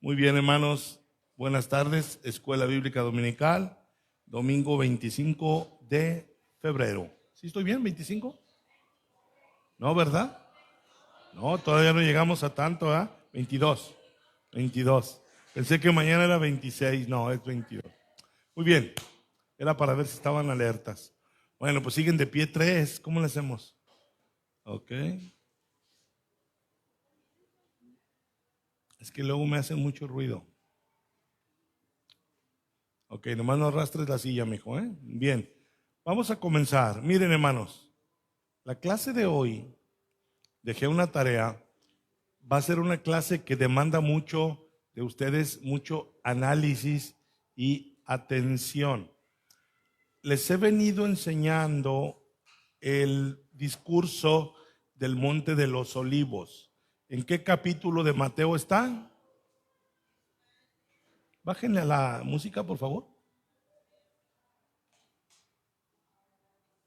Muy bien, hermanos. Buenas tardes. Escuela Bíblica Dominical, domingo 25 de febrero. ¿Sí estoy bien? ¿25? No, ¿verdad? No, todavía no llegamos a tanto, ¿ah? 22. Pensé que mañana era 26. No, es 22. Muy bien. Era para ver si estaban alertas. Bueno, pues siguen de pie 3. ¿Cómo le hacemos? Ok. Es que luego me hacen mucho ruido. Ok, nomás no arrastres la silla, mijo, ¿eh? Bien, vamos a comenzar. Miren, hermanos, la clase de hoy, dejé una tarea, va a ser una clase que demanda mucho de ustedes, mucho análisis y atención. Les he venido enseñando el discurso del Monte de los Olivos. ¿En qué capítulo de Mateo está? Bájenle a la música, por favor.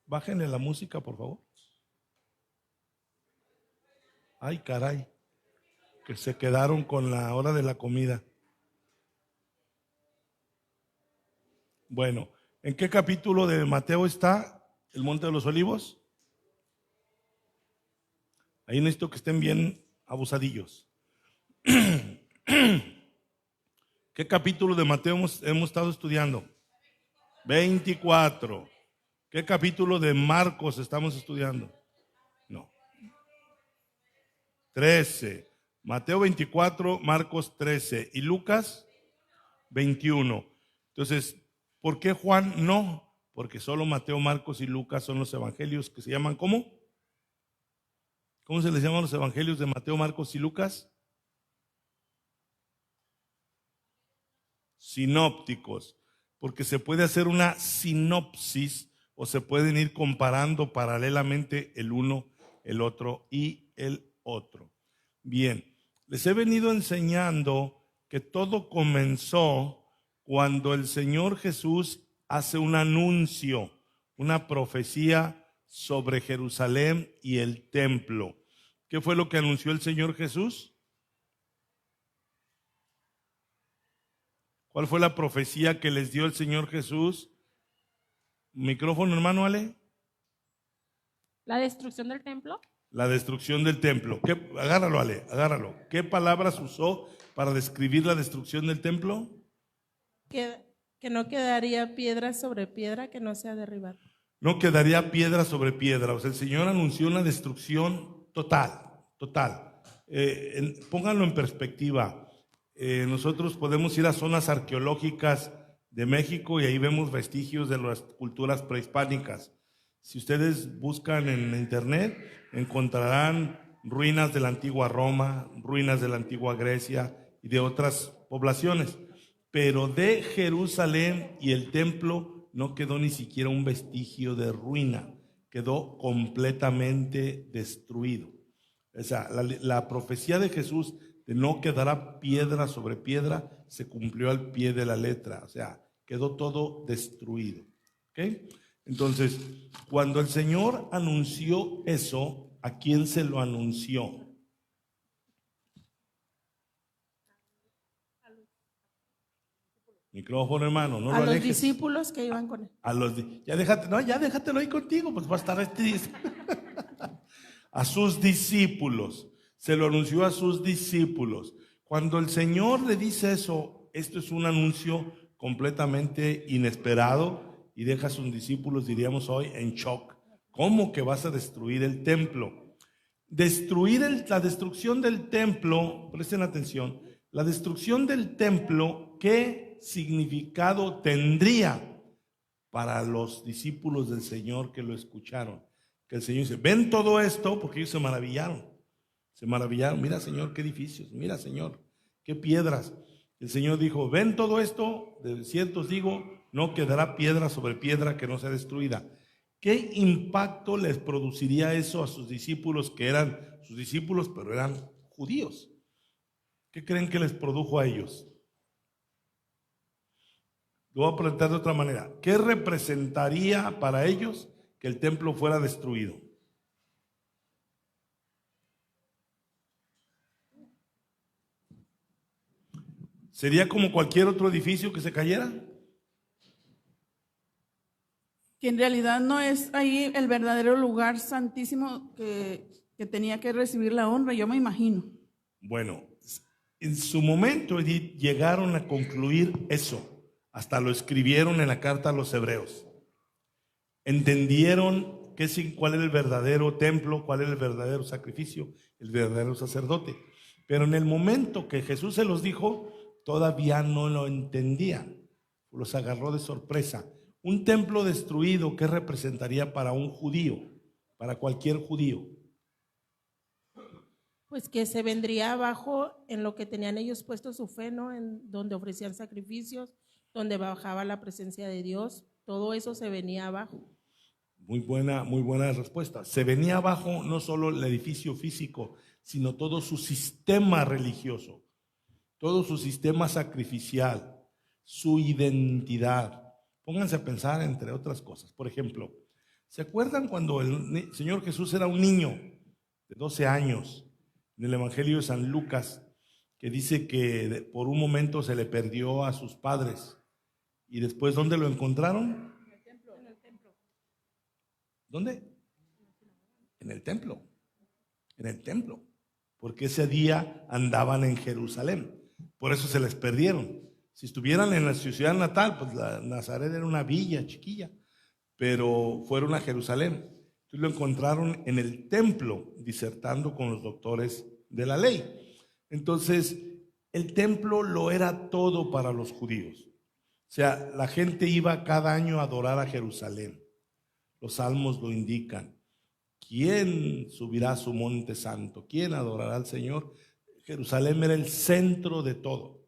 Bájenle a la música, por favor. Ay, caray, que se quedaron con la hora de la comida. Bueno, ¿en qué capítulo de Mateo está el Monte de los Olivos? Ahí necesito que estén bien abusadillos. ¿Qué capítulo de Mateo hemos estado estudiando? 24. ¿Qué capítulo de Marcos estamos estudiando? No. 13. Mateo 24, Marcos 13 y Lucas 21. Entonces, ¿por qué Juan no? Porque solo Mateo, Marcos y Lucas son los evangelios que se llaman ¿cómo? ¿Cómo se les llaman los evangelios de Mateo, Marcos y Lucas? Sinópticos, porque se puede hacer una sinopsis o se pueden ir comparando paralelamente el uno, el otro y el otro. Bien, les he venido enseñando que todo comenzó cuando el Señor Jesús hace un anuncio, una profecía sobre Jerusalén y el templo. ¿Qué fue lo que anunció el Señor Jesús? ¿Cuál fue la profecía que les dio el Señor Jesús? Micrófono, hermano Ale. ¿La destrucción del templo? La destrucción del templo. Agárralo, Ale, agárralo. ¿Qué palabras usó para describir la destrucción del templo? Que no quedaría piedra sobre piedra que no sea derribada. No quedaría piedra sobre piedra. O sea, el Señor anunció una destrucción total. Pónganlo en perspectiva. Nosotros podemos ir a zonas arqueológicas de México y ahí vemos vestigios de las culturas prehispánicas. Si ustedes buscan en internet, encontrarán ruinas de la antigua Roma, ruinas de la antigua Grecia y de otras poblaciones. Pero de Jerusalén y el templo no quedó ni siquiera un vestigio de ruina, quedó completamente destruido. O sea, la profecía de Jesús de no quedará piedra sobre piedra se cumplió al pie de la letra, o sea, quedó todo destruido. ¿Ok? Entonces, cuando el Señor anunció eso, ¿a quién se lo anunció? Micrófono, hermano, no a lo los alejes. discípulos que iban con él. Ya déjatelo ahí contigo, pues va a estar a sus discípulos, se lo anunció a sus discípulos. Cuando el Señor le dice eso, esto es un anuncio completamente inesperado y deja a sus discípulos, diríamos hoy, en shock. ¿Cómo que vas a destruir el templo? La destrucción del templo, presten atención, la destrucción del templo, ¿qué significado tendría para los discípulos del Señor que lo escucharon? Que el Señor dice, ven todo esto, porque ellos se maravillaron, mira Señor, qué edificios, mira Señor, qué piedras. El Señor dijo, ven todo esto, de cierto os digo, no quedará piedra sobre piedra que no sea destruida. ¿Qué impacto les produciría eso a sus discípulos, que eran sus discípulos, pero eran judíos? ¿Qué creen que les produjo a ellos? Lo voy a preguntar de otra manera. ¿Qué representaría para ellos que el templo fuera destruido? ¿Sería como cualquier otro edificio que se cayera? Que en realidad no es ahí el verdadero lugar santísimo que tenía que recibir la honra, yo me imagino. Bueno, en su momento, Edith, llegaron a concluir eso. Hasta lo escribieron en la carta a los hebreos. Entendieron cuál era el verdadero templo, cuál era el verdadero sacrificio, el verdadero sacerdote. Pero en el momento que Jesús se los dijo, todavía no lo entendían. Los agarró de sorpresa. Un templo destruido, ¿qué representaría para un judío? Para cualquier judío. Pues que se vendría abajo en lo que tenían ellos puesto su fe, ¿no? En donde ofrecían sacrificios, donde bajaba la presencia de Dios, todo eso se venía abajo. Muy buena respuesta. Se venía abajo no solo el edificio físico, sino todo su sistema religioso, todo su sistema sacrificial, su identidad. Pónganse a pensar entre otras cosas. Por ejemplo, ¿se acuerdan cuando el Señor Jesús era un niño de 12 años? En el Evangelio de San Lucas, que dice que por un momento se le perdió a sus padres. ¿Y después dónde lo encontraron? En el templo. ¿Dónde? En el templo. En el templo. Porque ese día andaban en Jerusalén. Por eso se les perdieron. Si estuvieran en la ciudad natal, pues Nazaret era una villa chiquilla, pero fueron a Jerusalén. Entonces lo encontraron en el templo, disertando con los doctores de la ley. Entonces, el templo lo era todo para los judíos. O sea, la gente iba cada año a adorar a Jerusalén. Los salmos lo indican. ¿Quién subirá a su monte santo? ¿Quién adorará al Señor? Jerusalén era el centro de todo,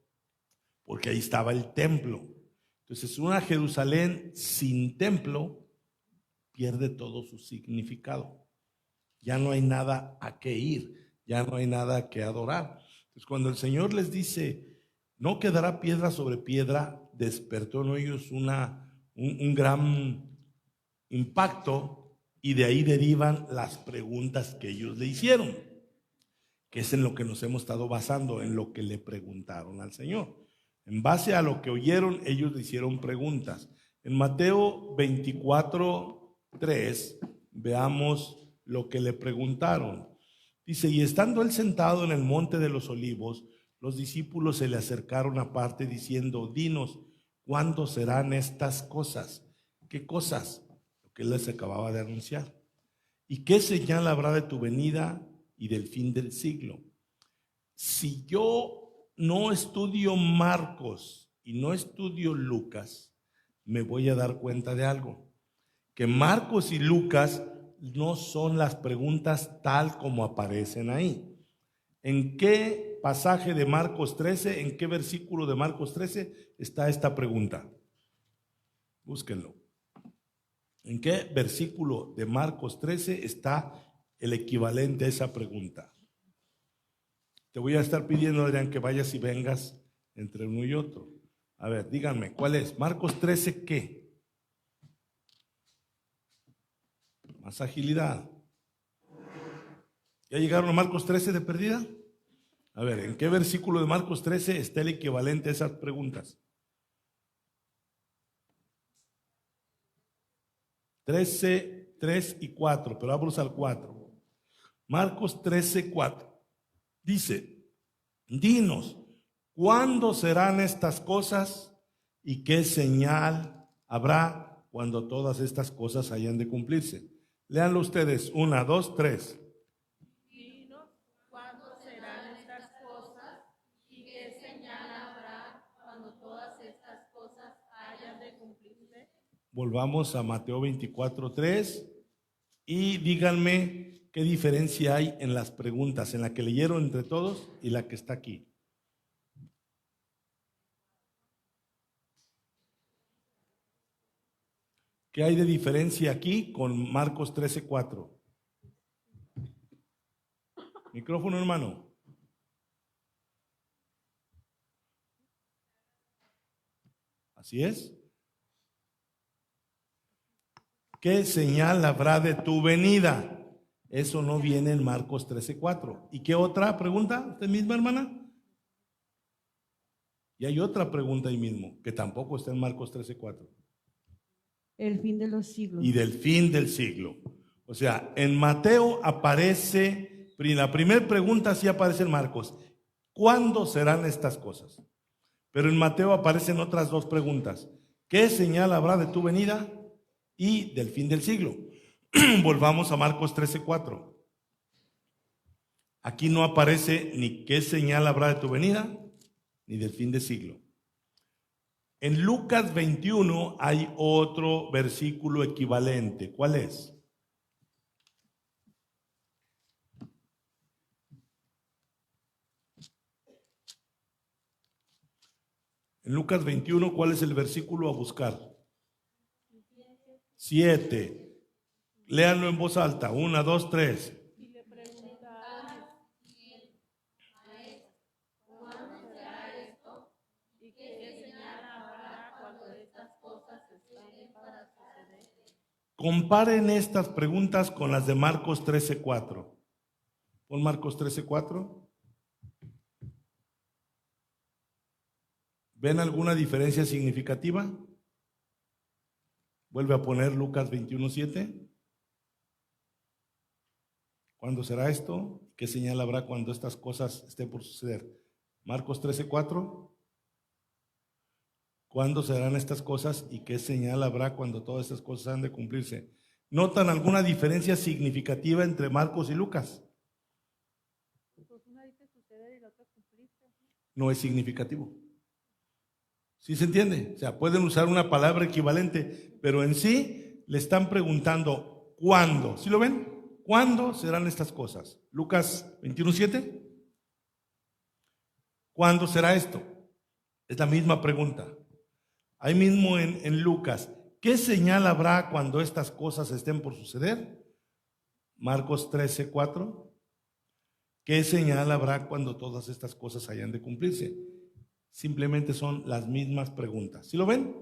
porque ahí estaba el templo. Entonces, una Jerusalén sin templo pierde todo su significado. Ya no hay nada a qué ir, ya no hay nada a qué adorar. Entonces, cuando el Señor les dice, no quedará piedra sobre piedra, despertó en ellos un gran impacto, y de ahí derivan las preguntas que ellos le hicieron, que es en lo que nos hemos estado basando, en lo que le preguntaron al Señor. En base a lo que oyeron, ellos le hicieron preguntas. En Mateo 24:3, veamos lo que le preguntaron. Dice, y estando él sentado en el monte de los olivos, los discípulos se le acercaron aparte diciendo, dinos, ¿cuándo serán estas cosas? ¿Qué cosas? Lo que él les acababa de anunciar. ¿Y qué señal habrá de tu venida y del fin del siglo? Si yo no estudio Marcos y no estudio Lucas, me voy a dar cuenta de algo, que Marcos y Lucas no son las preguntas tal como aparecen ahí. ¿En qué pasaje de Marcos 13, en qué versículo de Marcos 13 está esta pregunta? Búsquenlo. ¿En qué versículo de Marcos 13 está el equivalente a esa pregunta? Te voy a estar pidiendo, Adrián, que vayas y vengas entre uno y otro. A ver, díganme, ¿cuál es? Marcos 13, ¿qué? Más agilidad. ¿Ya llegaron a Marcos 13 de perdida? A ver, ¿en qué versículo de Marcos 13 está el equivalente a esas preguntas? 13, 3 y 4, pero vamos al 4. Marcos 13, 4. Dice, dinos, ¿cuándo serán estas cosas y qué señal habrá cuando todas estas cosas hayan de cumplirse? Léanlo ustedes, 1, 2, 3. Dinos, ¿cuándo serán estas cosas y qué señal habrá cuando todas estas cosas hayan de cumplirse? Volvamos a Mateo 24, 3 y díganme qué diferencia hay en las preguntas, en la que leyeron entre todos y la que está aquí. ¿Qué hay de diferencia aquí con Marcos 13, 4? Micrófono, hermano. Así es. ¿Qué señal habrá de tu venida? Eso no viene en Marcos 13, 4. ¿Y qué otra pregunta? ¿Usted misma, hermana? Y hay otra pregunta ahí mismo, que tampoco está en Marcos 13:4. El fin de los siglos. Y del fin del siglo. O sea, en Mateo aparece, la primera pregunta sí aparece en Marcos, ¿cuándo serán estas cosas? Pero en Mateo aparecen otras dos preguntas, ¿qué señal habrá de tu venida y del fin del siglo? Volvamos a Marcos 13:4. Aquí no aparece ni qué señal habrá de tu venida ni del fin del siglo. En Lucas 21 hay otro versículo equivalente. ¿Cuál es? En Lucas 21, ¿cuál es el versículo a buscar? 7. Léanlo en voz alta. 1, 2, 3. Y le preguntaron, ¿cuándo será esto? ¿Y qué señal habrá cuando estas cosas estén para suceder? Comparen estas preguntas con las de Marcos 13:4. Pon Marcos 13:4. ¿Ven alguna diferencia significativa? Vuelve a poner Lucas 21:7. ¿Cuándo será esto? ¿Qué señal habrá cuando estas cosas estén por suceder? Marcos 13:4. ¿Cuándo serán estas cosas y qué señal habrá cuando todas estas cosas han de cumplirse? ¿Notan alguna diferencia significativa entre Marcos y Lucas? Pues una dice suceder y la otra cumplirse. No es significativo. ¿Sí se entiende? O sea, pueden usar una palabra equivalente, pero en sí le están preguntando ¿cuándo? ¿Sí lo ven? ¿Cuándo serán estas cosas? Lucas 21:7. ¿Cuándo será esto? Es la misma pregunta. Ahí mismo en Lucas, ¿qué señal habrá cuando estas cosas estén por suceder? Marcos 13:4. ¿Qué señal habrá cuando todas estas cosas hayan de cumplirse? Simplemente son las mismas preguntas. ¿Sí lo ven?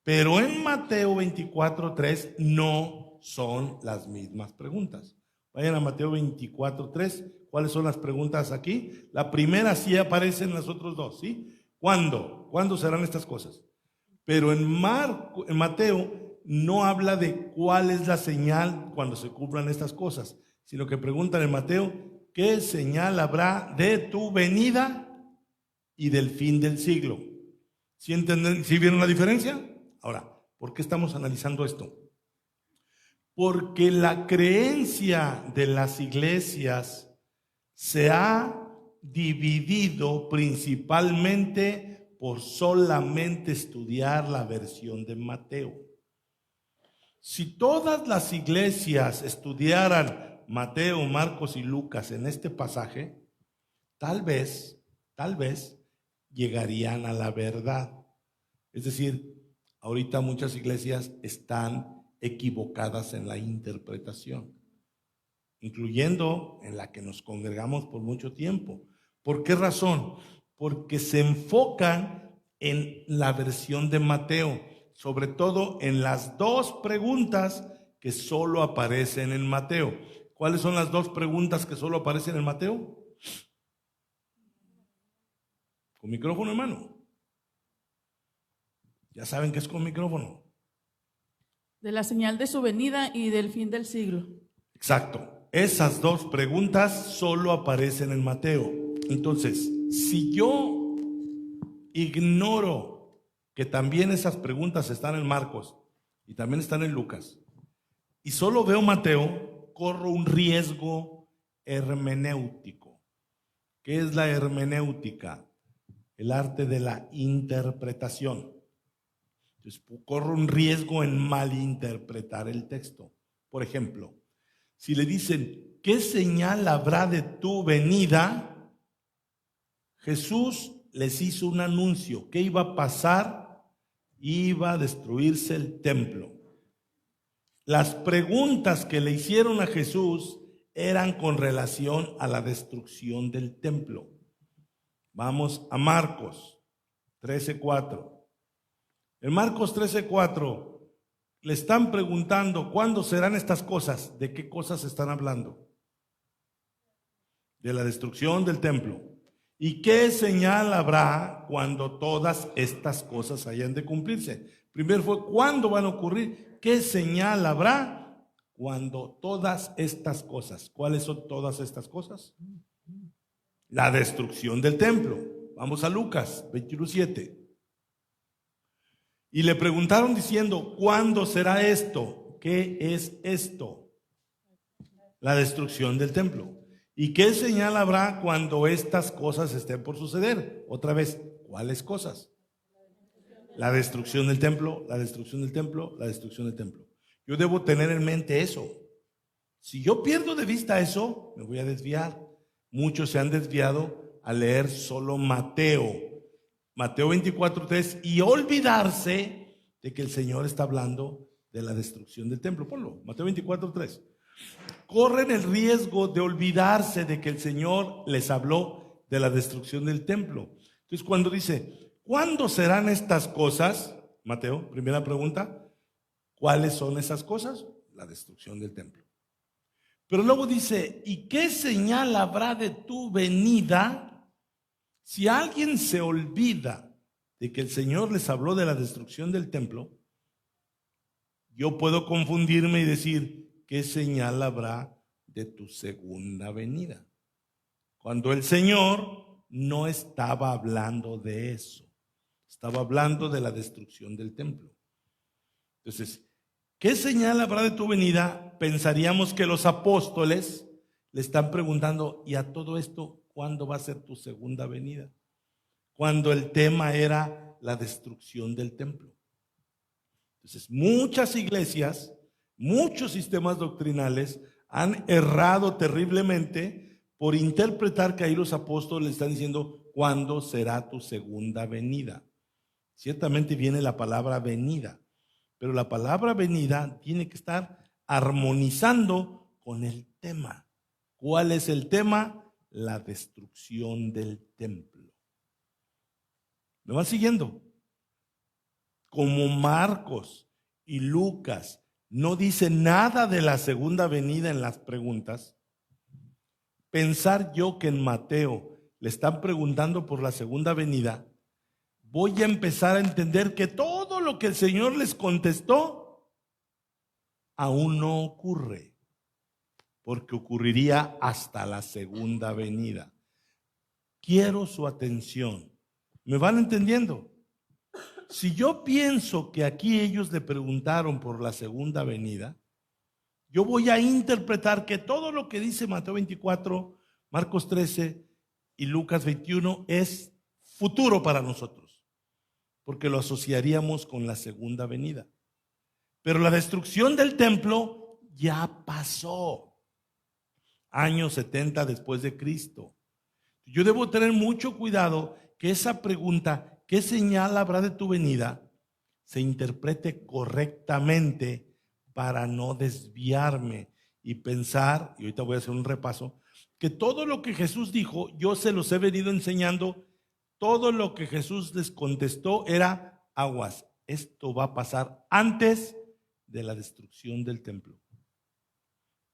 Pero en Mateo 24:3 no son las mismas preguntas. Vayan a Mateo 24:3. ¿Cuáles son las preguntas aquí? La primera sí aparece en las otras dos, ¿sí? ¿Cuándo? ¿Cuándo serán estas cosas? Pero en Mateo no habla de cuál es la señal cuando se cumplan estas cosas, sino que preguntan en Mateo, ¿qué señal habrá de tu venida y del fin del siglo? ¿Sí entienden? ¿Sí vieron la diferencia? Ahora, ¿por qué estamos analizando esto? Porque la creencia de las iglesias se ha dividido principalmente por solamente estudiar la versión de Mateo. Si todas las iglesias estudiaran Mateo, Marcos y Lucas en este pasaje, tal vez llegarían a la verdad. Es decir, ahorita muchas iglesias están equivocadas en la interpretación, incluyendo en la que nos congregamos por mucho tiempo. ¿Por qué razón? Porque se enfocan en la versión de Mateo, sobre todo en las dos preguntas que solo aparecen en Mateo. ¿Cuáles son las dos preguntas que solo aparecen en Mateo? Con micrófono, hermano. Ya saben que es con micrófono. De la señal de su venida y del fin del siglo. Exacto. Esas dos preguntas solo aparecen en Mateo. Entonces, si yo ignoro que también esas preguntas están en Marcos y también están en Lucas, y solo veo Mateo, corro un riesgo hermenéutico. ¿Qué es la hermenéutica? El arte de la interpretación. Entonces, corro un riesgo en malinterpretar el texto. Por ejemplo, si le dicen, ¿qué señal habrá de tu venida? Jesús les hizo un anuncio. ¿Qué iba a pasar? Iba a destruirse el templo. Las preguntas que le hicieron a Jesús eran con relación a la destrucción del templo. Vamos a Marcos 13:4. En Marcos 13:4 le están preguntando, ¿cuándo serán estas cosas? ¿De qué cosas están hablando? De la destrucción del templo. ¿Y qué señal habrá cuando todas estas cosas hayan de cumplirse? Primero fue, ¿cuándo van a ocurrir? ¿Qué señal habrá cuando todas estas cosas? ¿Cuáles son todas estas cosas? La destrucción del templo. Vamos a Lucas 21:7. Y le preguntaron diciendo, ¿cuándo será esto? ¿Qué es esto? La destrucción del templo. ¿Y qué señal habrá cuando estas cosas estén por suceder? Otra vez, ¿cuáles cosas? La destrucción del templo, la destrucción del templo, la destrucción del templo. Yo debo tener en mente eso. Si yo pierdo de vista eso, me voy a desviar. Muchos se han desviado a leer solo Mateo 24:3 y olvidarse de que el Señor está hablando de la destrucción del templo. Ponlo, Mateo 24:3. Corren el riesgo de olvidarse de que el Señor les habló de la destrucción del templo. Entonces, cuando dice, ¿cuándo serán estas cosas? Mateo, primera pregunta, ¿cuáles son esas cosas? La destrucción del templo. Pero luego dice, ¿y qué señal habrá de tu venida? Si alguien se olvida de que el Señor les habló de la destrucción del templo, yo puedo confundirme y decir, ¿qué señal habrá de tu segunda venida? Cuando el Señor no estaba hablando de eso, estaba hablando de la destrucción del templo. Entonces, ¿qué señal habrá de tu venida? Pensaríamos que los apóstoles le están preguntando, ¿y a todo esto cuándo va a ser tu segunda venida? Cuando el tema era la destrucción del templo. Entonces, muchas iglesias, muchos sistemas doctrinales han errado terriblemente por interpretar que ahí los apóstoles le están diciendo, ¿cuándo será tu segunda venida? Ciertamente viene la palabra venida, pero la palabra venida tiene que estar armonizando con el tema. ¿Cuál es el tema? La destrucción del templo. ¿Me van siguiendo? Como Marcos y Lucas no dice nada de la segunda venida en las preguntas, pensar yo que en Mateo le están preguntando por la segunda venida, voy a empezar a entender que todo lo que el Señor les contestó aún no ocurre, porque ocurriría hasta la segunda venida. Quiero su atención. ¿Me van entendiendo? Si yo pienso que aquí ellos le preguntaron por la segunda venida, yo voy a interpretar que todo lo que dice Mateo 24, Marcos 13 y Lucas 21 es futuro para nosotros, porque lo asociaríamos con la segunda venida. Pero la destrucción del templo ya pasó, años 70 después de Cristo. Yo debo tener mucho cuidado que esa pregunta, ¿qué señal habrá de tu venida?, se interprete correctamente para no desviarme y pensar, y ahorita voy a hacer un repaso, que todo lo que Jesús dijo, yo se los he venido enseñando, todo lo que Jesús les contestó era aguas. Esto va a pasar antes de la destrucción del templo.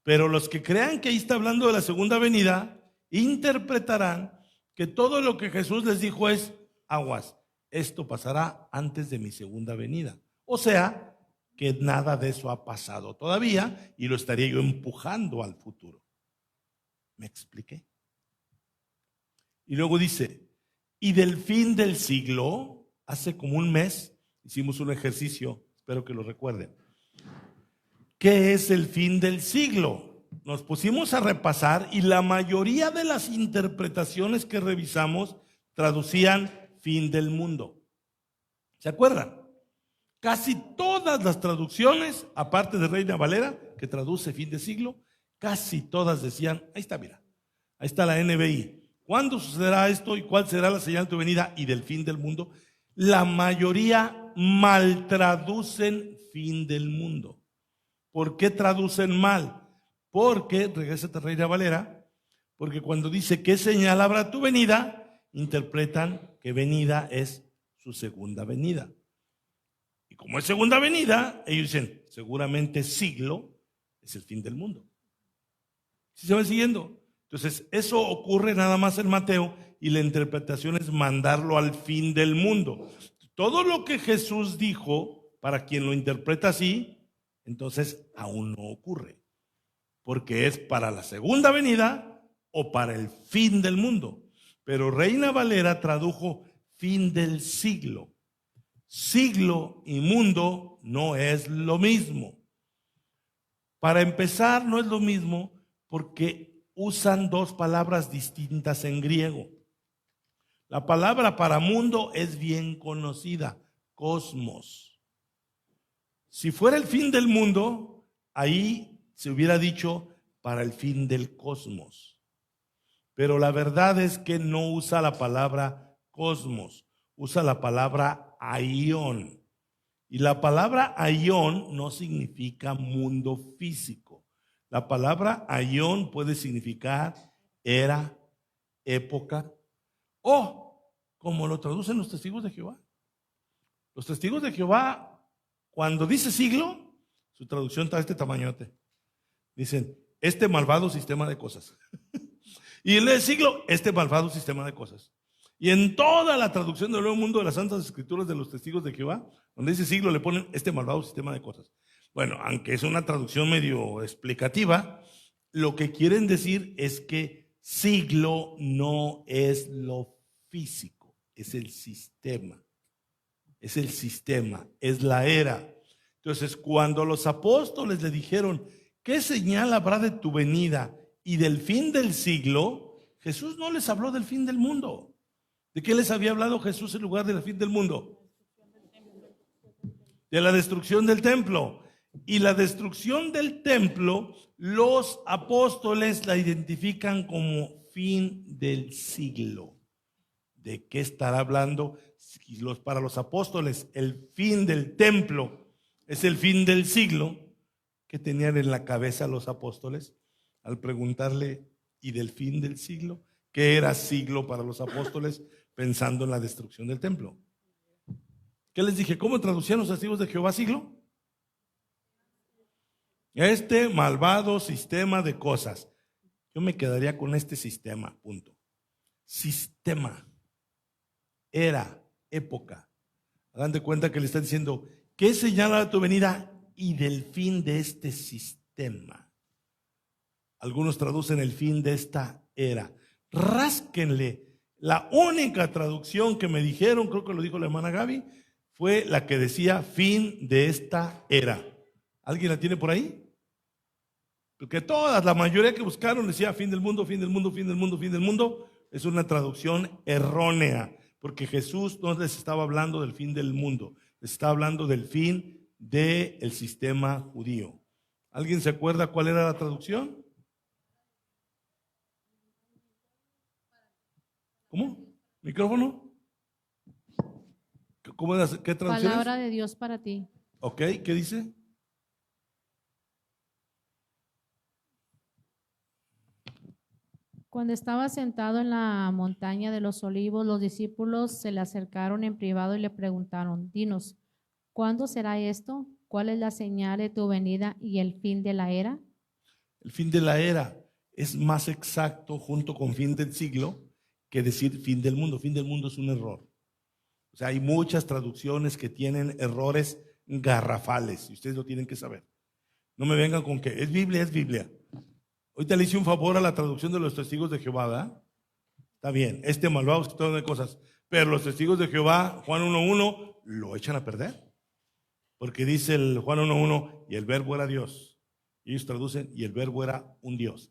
Pero los que crean que ahí está hablando de la segunda venida, interpretarán que todo lo que Jesús les dijo es aguas. Esto pasará antes de mi segunda venida. O sea, que nada de eso ha pasado todavía y lo estaría yo empujando al futuro. ¿Me expliqué? Y luego dice, y del fin del siglo, hace como un mes, hicimos un ejercicio, espero que lo recuerden. ¿Qué es el fin del siglo? Nos pusimos a repasar y la mayoría de las interpretaciones que revisamos traducían fin del mundo. ¿Se acuerdan? Casi todas las traducciones, aparte de Reina Valera, que traduce fin de siglo, casi todas decían, ahí está, mira, ahí está la NBI. ¿Cuándo sucederá esto y cuál será la señal de tu venida y del fin del mundo? La mayoría mal traducen fin del mundo. ¿Por qué traducen mal? Porque, regrésate Reina Valera, porque cuando dice qué señal habrá tu venida, interpretan que venida es su segunda venida. Y como es segunda venida, ellos dicen, seguramente siglo es el fin del mundo. ¿Sí se van siguiendo? Entonces, eso ocurre nada más en Mateo y la interpretación es mandarlo al fin del mundo. Todo lo que Jesús dijo, para quien lo interpreta así, entonces aún no ocurre, porque es para la segunda venida o para el fin del mundo. Pero Reina Valera tradujo fin del siglo. Siglo y mundo no es lo mismo. Para empezar, no es lo mismo porque usan dos palabras distintas en griego. La palabra para mundo es bien conocida, cosmos. Si fuera el fin del mundo, ahí se hubiera dicho para el fin del cosmos. Pero la verdad es que no usa la palabra cosmos, usa la palabra aión. Y la palabra aión no significa mundo físico. La palabra aión puede significar era, época, o como lo traducen los testigos de Jehová. Los testigos de Jehová, cuando dice siglo, su traducción está de este tamañote. Dicen, este malvado sistema de cosas. Y en el siglo, este malvado sistema de cosas. Y en toda la traducción del Nuevo Mundo de las Santas Escrituras de los testigos de Jehová, donde dice siglo, le ponen este malvado sistema de cosas. Bueno, aunque es una traducción medio explicativa, lo que quieren decir es que siglo no es lo físico, es el sistema. Es el sistema, es la era. Entonces, cuando los apóstoles le dijeron, ¿qué señal habrá de tu venida y del fin del siglo? Jesús no les habló del fin del mundo. ¿De qué les había hablado Jesús en lugar del fin del mundo? De la destrucción del templo. Y la destrucción del templo, los apóstoles la identifican como fin del siglo. ¿De qué estará hablando? Para los apóstoles, el fin del templo es el fin del siglo. ¿Qué tenían en la cabeza los apóstoles al preguntarle, ¿y del fin del siglo? ¿Qué era siglo para los apóstoles pensando en la destrucción del templo? ¿Qué les dije? ¿Cómo traducían los testigos de Jehová siglo? Este malvado sistema de cosas. Yo me quedaría con este sistema, punto. Sistema, era, época. Hagan de cuenta que le están diciendo, ¿qué señala tu venida y del fin de este sistema? Algunos traducen el fin de esta era. Rásquenle. La única traducción que me dijeron, creo que lo dijo la hermana Gaby, fue la que decía fin de esta era. ¿Alguien la tiene por ahí? Porque todas, la mayoría que buscaron decía fin del mundo, fin del mundo, fin del mundo, fin del mundo. Es una traducción errónea, porque Jesús no les estaba hablando del fin del mundo, les estaba hablando del fin del sistema judío. ¿Alguien se acuerda cuál era la traducción? ¿Cómo? ¿Micrófono? ¿Cómo era? ¿Qué traducción? Palabra de Dios para ti. Ok, ¿qué dice? Cuando estaba sentado en la montaña de los olivos, los discípulos se le acercaron en privado y le preguntaron, dinos, ¿cuándo será esto? ¿Cuál es la señal de tu venida y el fin de la era? El fin de la era es más exacto junto con fin del siglo que decir fin del mundo. Fin del mundo es un error. O sea, hay muchas traducciones que tienen errores garrafales y ustedes lo tienen que saber. No me vengan con que es Biblia, es Biblia. Ahorita le hice un favor a la traducción de los testigos de Jehová, ¿verdad? Está bien, este malvado sistema de cosas, pero los testigos de Jehová, Juan 1:1, lo echan a perder. Porque dice el Juan 1:1, y el verbo era Dios. Y ellos traducen, y el verbo era un Dios.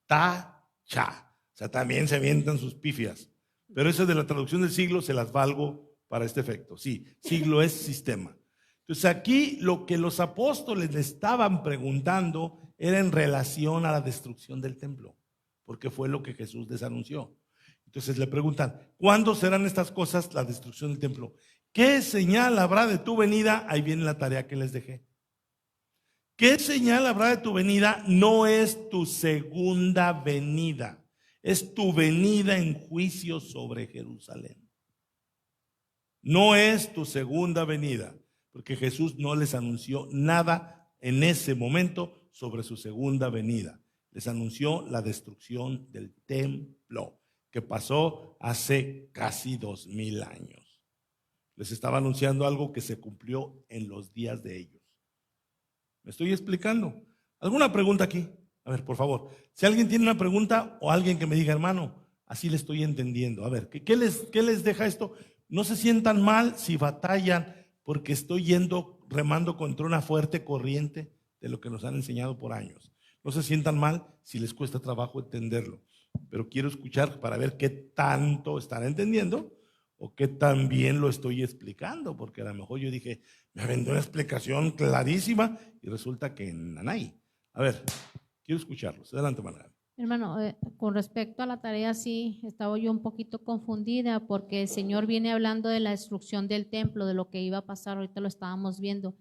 Tacha. O sea, también se avientan sus pifias. Pero eso de la traducción del siglo se las valgo para este efecto. Sí, siglo es sistema. Entonces aquí lo que los apóstoles le estaban preguntando era en relación a la destrucción del templo, porque fue lo que Jesús les anunció. Entonces le preguntan, ¿cuándo serán estas cosas, la destrucción del templo? ¿Qué señal habrá de tu venida? Ahí viene la tarea que les dejé. ¿Qué señal habrá de tu venida? No es tu segunda venida, es tu venida en juicio sobre Jerusalén. No es tu segunda venida, porque Jesús no les anunció nada en ese momento sobre su segunda venida. les anunció la destrucción del templo, que pasó hace casi 2000 años. Les estaba anunciando algo que se cumplió en los días de ellos. ¿Me estoy explicando? ¿Alguna pregunta aquí? A ver, por favor. Si alguien tiene una pregunta o alguien que me diga, hermano, así le estoy entendiendo. A ver, ¿qué les deja esto? No se sientan mal si batallan, porque estoy remando contra una fuerte corriente de lo que nos han enseñado por años. No se sientan mal si les cuesta trabajo entenderlo, pero quiero escuchar para ver qué tanto están entendiendo o qué tan bien lo estoy explicando, porque a lo mejor yo dije, me vendrá una explicación clarísima y resulta que nanay. A ver, quiero escucharlos. Adelante, Manuel. Hermano, con respecto a la tarea, sí, estaba yo un poquito confundida porque el Señor viene hablando de la destrucción del templo, de lo que iba a pasar, ahorita lo estábamos viendo.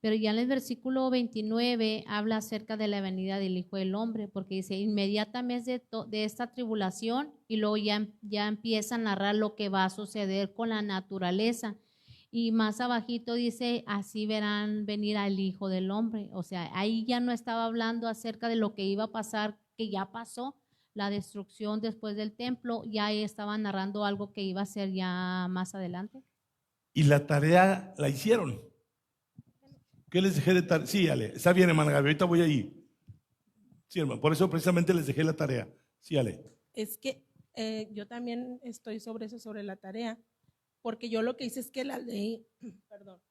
Pero ya en el versículo 29 habla acerca de la venida del Hijo del Hombre, porque dice, inmediatamente de esta tribulación, y luego ya empieza a narrar lo que va a suceder con la naturaleza. Y más abajito dice, así verán venir al Hijo del Hombre. O sea, ahí ya no estaba hablando acerca de lo que iba a pasar, que ya pasó, la destrucción después del templo, ya estaba narrando algo que iba a ser ya más adelante. ¿Y la tarea la hicieron? ¿Qué les dejé de tarea? Sí, Ale, está bien, hermana Gaby, ahorita voy ahí. Sí, hermano, por eso precisamente les dejé la tarea. Sí, Ale. Es que yo también estoy sobre eso, sobre la tarea, porque yo lo que hice es que la leí, perdón,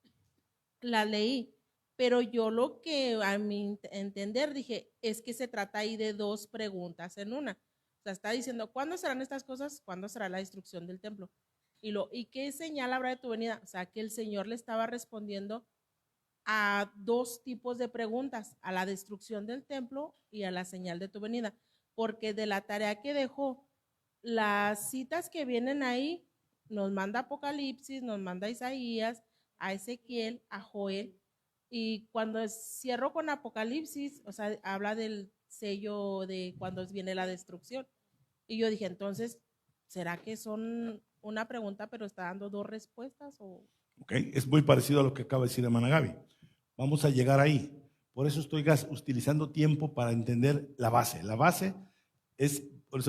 la leí, pero yo lo que a mi entender dije es que se trata ahí de dos preguntas en una. O sea, está diciendo, ¿cuándo serán estas cosas? ¿Cuándo será la destrucción del templo? ¿Y qué señal habrá de tu venida? O sea, que el Señor le estaba respondiendo a dos tipos de preguntas, a la destrucción del templo y a la señal de tu venida, porque de la tarea que dejó, las citas que vienen ahí, nos manda Apocalipsis, nos manda Isaías, a Ezequiel, a Joel, y cuando cierro con Apocalipsis, o sea, habla del sello de cuando viene la destrucción, y yo dije, entonces, ¿será que son una pregunta pero está dando dos respuestas? Ok, es muy parecido a lo que acaba de decir hermana Gaby. Vamos a llegar ahí. Por eso estoy utilizando tiempo para entender la base. La base es, por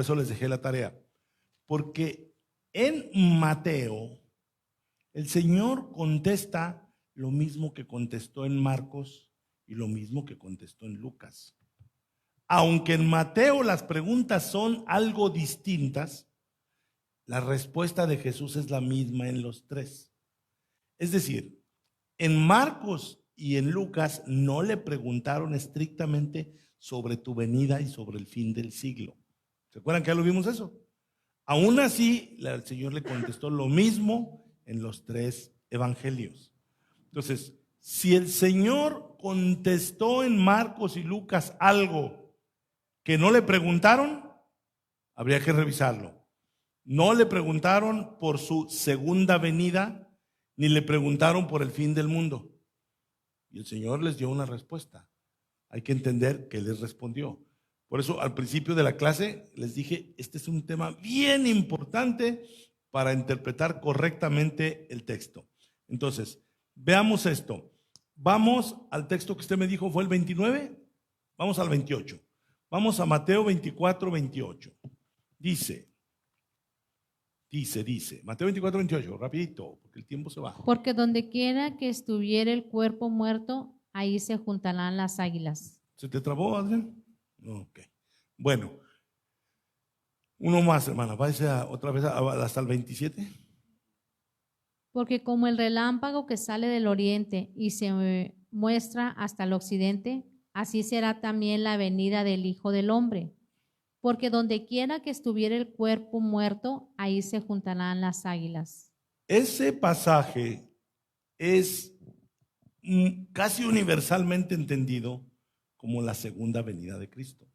eso les dejé la tarea. Porque en Mateo, el Señor contesta lo mismo que contestó en Marcos y lo mismo que contestó en Lucas. Aunque en Mateo las preguntas son algo distintas, la respuesta de Jesús es la misma en los tres. Es decir, en Marcos y en Lucas no le preguntaron estrictamente sobre tu venida y sobre el fin del siglo. ¿Se acuerdan que ya lo vimos eso? Aún así, el Señor le contestó lo mismo en los tres evangelios. Entonces, si el Señor contestó en Marcos y Lucas algo que no le preguntaron, habría que revisarlo. No le preguntaron por su segunda venida, ni le preguntaron por el fin del mundo. Y el Señor les dio una respuesta. Hay que entender que les respondió. Por eso al principio de la clase les dije, este es un tema bien importante para interpretar correctamente el texto. Entonces, veamos esto. Vamos al texto que usted me dijo, ¿fue el 29? Vamos al 28. Vamos a Mateo 24, 28. Dice, Mateo 24, 28, rapidito, porque el tiempo se va. Porque donde quiera que estuviera el cuerpo muerto, ahí se juntarán las águilas. ¿Se te trabó, Adrián? Ok. Bueno, uno más, hermana, váyase otra vez hasta el 27. Porque como el relámpago que sale del oriente y se muestra hasta el occidente, así será también la venida del Hijo del Hombre. Porque donde quiera que estuviera el cuerpo muerto, ahí se juntarán las águilas. Ese pasaje es casi universalmente entendido como la segunda venida de Cristo.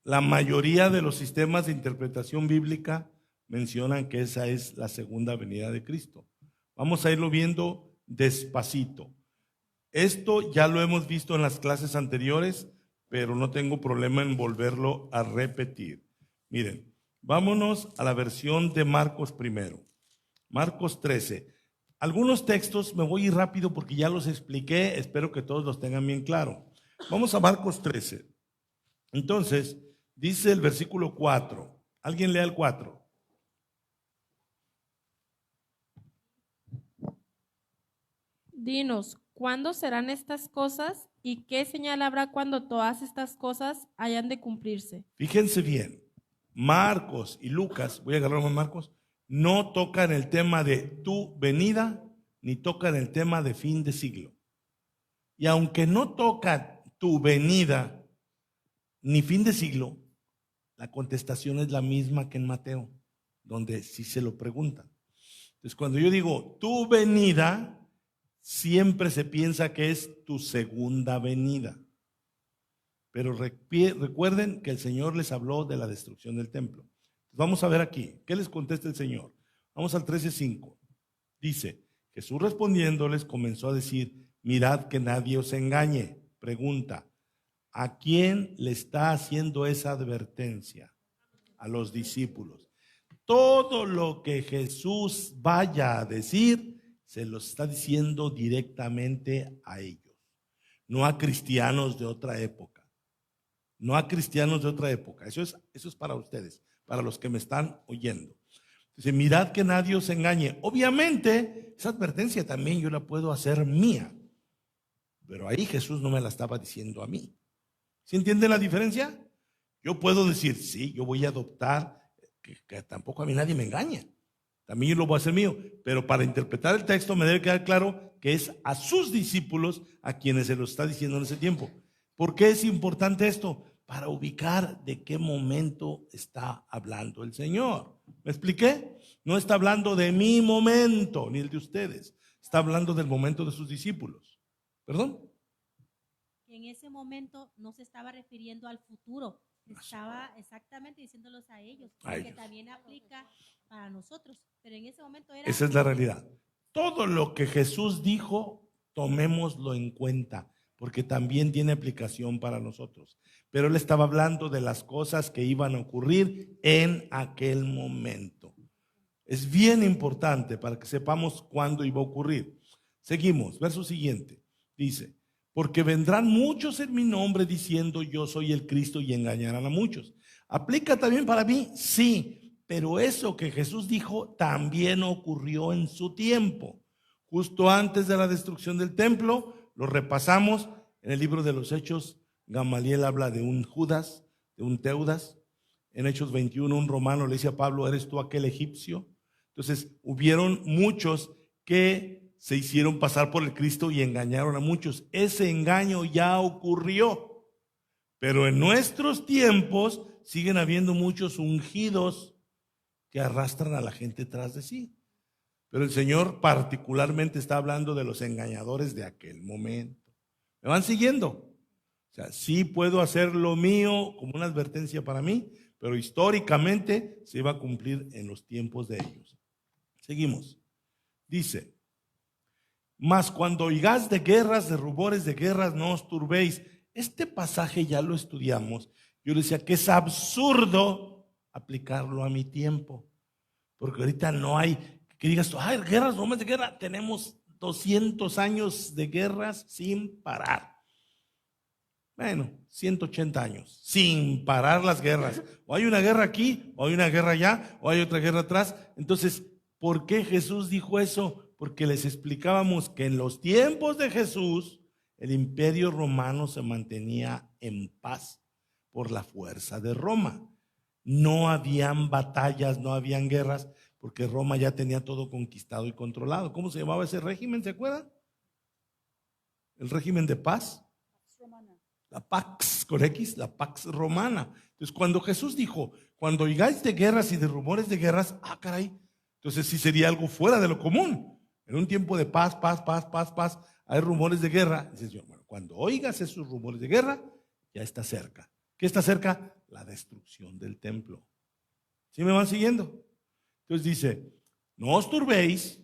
La mayoría de los sistemas de interpretación bíblica mencionan que esa es la segunda venida de Cristo. Vamos a irlo viendo despacito. Esto ya lo hemos visto en las clases anteriores, pero no tengo problema en volverlo a repetir. Miren, vámonos a la versión de Marcos primero. Marcos 13. Algunos textos me voy a ir rápido porque ya los expliqué, espero que todos los tengan bien claro. Vamos a Marcos 13. Entonces, dice el versículo 4. ¿Alguien lea el 4? Dinos, ¿cuándo serán estas cosas y qué señal habrá cuando todas estas cosas hayan de cumplirse? Fíjense bien, Marcos y Lucas, voy a agarrar a Marcos, no tocan el tema de tu venida, ni tocan el tema de fin de siglo. Y aunque no tocan tu venida, ni fin de siglo, la contestación es la misma que en Mateo, donde sí se lo preguntan. Entonces, cuando yo digo tu venida, siempre se piensa que es tu segunda venida. Pero recuerden que el Señor les habló de la destrucción del templo. Vamos a ver aquí, ¿qué les contesta el Señor? Vamos al 13:5. Dice, Jesús respondiéndoles comenzó a decir, mirad que nadie os engañe. Pregunta, ¿a quién le está haciendo esa advertencia? A los discípulos. Todo lo que Jesús vaya a decir, se lo está diciendo directamente a ellos, no a cristianos de otra época. No a cristianos de otra época. Eso es para ustedes, para los que me están oyendo. Dice, mirad que nadie os engañe. Obviamente, esa advertencia también yo la puedo hacer mía. Pero ahí Jesús no me la estaba diciendo a mí. ¿Sí entienden la diferencia? Yo puedo decir, sí, yo voy a adoptar, que tampoco a mí nadie me engaña. También yo lo voy a hacer mío. Pero para interpretar el texto me debe quedar claro que es a sus discípulos a quienes se lo está diciendo en ese tiempo. ¿Por qué es importante esto? Para ubicar de qué momento está hablando el Señor. ¿Me expliqué? No está hablando de mi momento, ni el de ustedes. Está hablando del momento de sus discípulos. ¿Perdón? En ese momento no se estaba refiriendo al futuro, estaba exactamente diciéndolos a ellos, que también aplica para nosotros, pero en ese momento era... Esa es la realidad. Todo lo que Jesús dijo, tomémoslo en cuenta, porque también tiene aplicación para nosotros. Pero él estaba hablando de las cosas que iban a ocurrir en aquel momento. Es bien importante para que sepamos cuándo iba a ocurrir. Seguimos, verso siguiente. Dice, porque vendrán muchos en mi nombre diciendo yo soy el Cristo y engañarán a muchos. ¿Aplica también para mí? Sí, pero eso que Jesús dijo también ocurrió en su tiempo. Justo antes de la destrucción del templo, lo repasamos en el libro de los Hechos. Gamaliel habla de un Judas, de un Teudas. En Hechos 21, un romano le dice a Pablo, ¿eres tú aquel egipcio? Entonces, hubieron muchos que se hicieron pasar por el Cristo y engañaron a muchos. Ese engaño ya ocurrió. Pero en nuestros tiempos siguen habiendo muchos ungidos que arrastran a la gente tras de sí. Pero el Señor particularmente está hablando de los engañadores de aquel momento. ¿Me van siguiendo? O sea, sí puedo hacer lo mío como una advertencia para mí, pero históricamente se iba a cumplir en los tiempos de ellos. Seguimos. Dice, mas cuando oigáis de guerras, de rumores de guerras, no os turbéis. Este pasaje ya lo estudiamos. Yo decía que es absurdo aplicarlo a mi tiempo, porque ahorita no hay, que digas, ay, guerras, rumores de guerra, tenemos 200 años de guerras sin parar. Bueno, 180 años, sin parar las guerras. O hay una guerra aquí, o hay una guerra allá, o hay otra guerra atrás. Entonces, ¿por qué Jesús dijo eso? Porque les explicábamos que en los tiempos de Jesús, el imperio romano se mantenía en paz por la fuerza de Roma. No habían batallas, no habían guerras, porque Roma ya tenía todo conquistado y controlado. ¿Cómo se llamaba ese régimen? ¿Se acuerdan? El régimen de paz. La Pax con X, la Pax Romana. Entonces, cuando Jesús dijo, cuando oigáis de guerras y de rumores de guerras, caray, entonces sí sería algo fuera de lo común. En un tiempo de paz, hay rumores de guerra. Dices, bueno, cuando oigas esos rumores de guerra, ya está cerca. ¿Qué está cerca? La destrucción del templo. ¿Sí me van siguiendo? Entonces dice, no os turbéis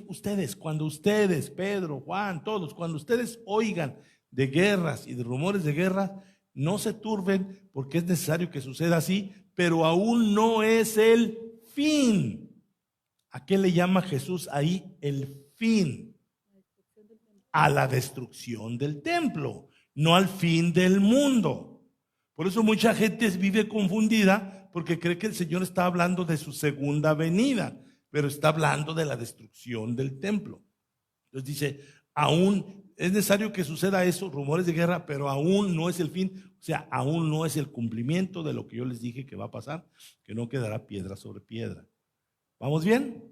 ustedes, cuando ustedes, Pedro, Juan, todos, cuando ustedes oigan de guerras y de rumores de guerra, no se turben porque es necesario que suceda así, pero aún no es el fin. ¿A qué le llama Jesús ahí el fin? A la destrucción del templo, no al fin del mundo. Por eso mucha gente vive confundida porque cree que el Señor está hablando de su segunda venida, pero está hablando de la destrucción del templo. Entonces dice, aún es necesario que suceda eso, rumores de guerra, pero aún no es el fin, o sea, aún no es el cumplimiento de lo que yo les dije que va a pasar, que no quedará piedra sobre piedra. ¿Vamos bien?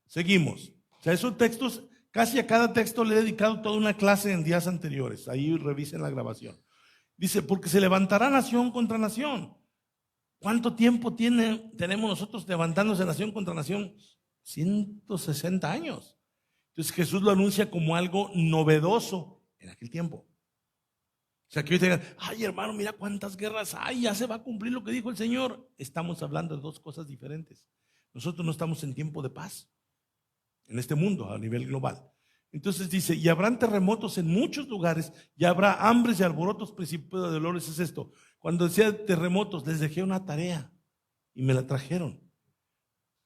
Seguimos. O sea, esos textos, casi a cada texto le he dedicado toda una clase en días anteriores. Ahí revisen la grabación. Dice, porque se levantará nación contra nación. ¿Cuánto tiempo tenemos nosotros levantándose nación contra nación? 160 años. Entonces Jesús lo anuncia como algo novedoso en aquel tiempo. O sea, que hoy te digan, ay hermano, mira cuántas guerras hay, ya se va a cumplir lo que dijo el Señor. Estamos hablando de dos cosas diferentes. Nosotros no estamos en tiempo de paz en este mundo a nivel global. Entonces dice, y habrán terremotos en muchos lugares, y habrá hambres y alborotos, principio de dolores. Es esto. Cuando decía terremotos, les dejé una tarea y me la trajeron.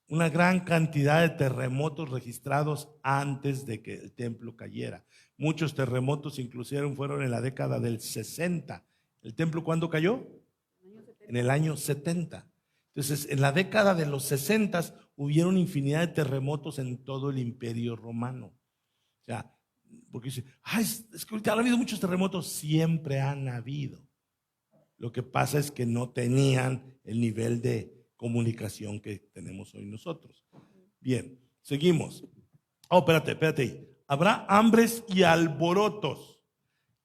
Una gran cantidad de terremotos registrados antes de que el templo cayera. Muchos terremotos inclusive fueron en la década del 60. ¿El templo cuándo cayó? En el año 70. Entonces, en la década de los 60 hubieron infinidad de terremotos en todo el Imperio Romano. O sea, porque dice, ay, es que ahorita han habido muchos terremotos. Siempre han habido. Lo que pasa es que no tenían el nivel de comunicación que tenemos hoy nosotros. Bien, seguimos. Oh, espérate ahí. Habrá hambres y alborotos.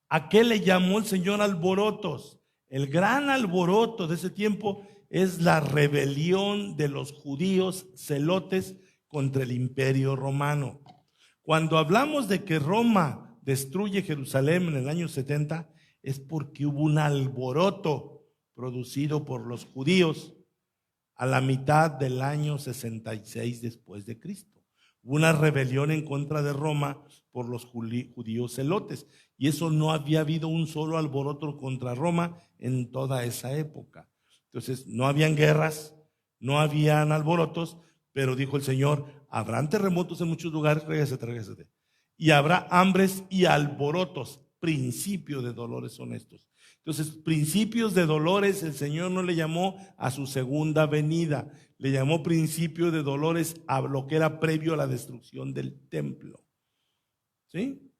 ¿A qué le llamó el Señor alborotos? El gran alboroto de ese tiempo es la rebelión de los judíos celotes contra el Imperio Romano. Cuando hablamos de que Roma destruye Jerusalén en el año 70, es porque hubo un alboroto producido por los judíos a la mitad del año 66 después de Cristo. Hubo una rebelión en contra de Roma por los judíos celotes, y eso no había habido un solo alboroto contra Roma en toda esa época. Entonces no habían guerras, no habían alborotos, pero dijo el Señor, habrán terremotos en muchos lugares, regrésate, y habrá hambres y alborotos. Principio de dolores son estos. Entonces, principios de dolores, el Señor no le llamó a su segunda venida, le llamó principio de dolores a lo que era previo a la destrucción del templo. ¿Sí?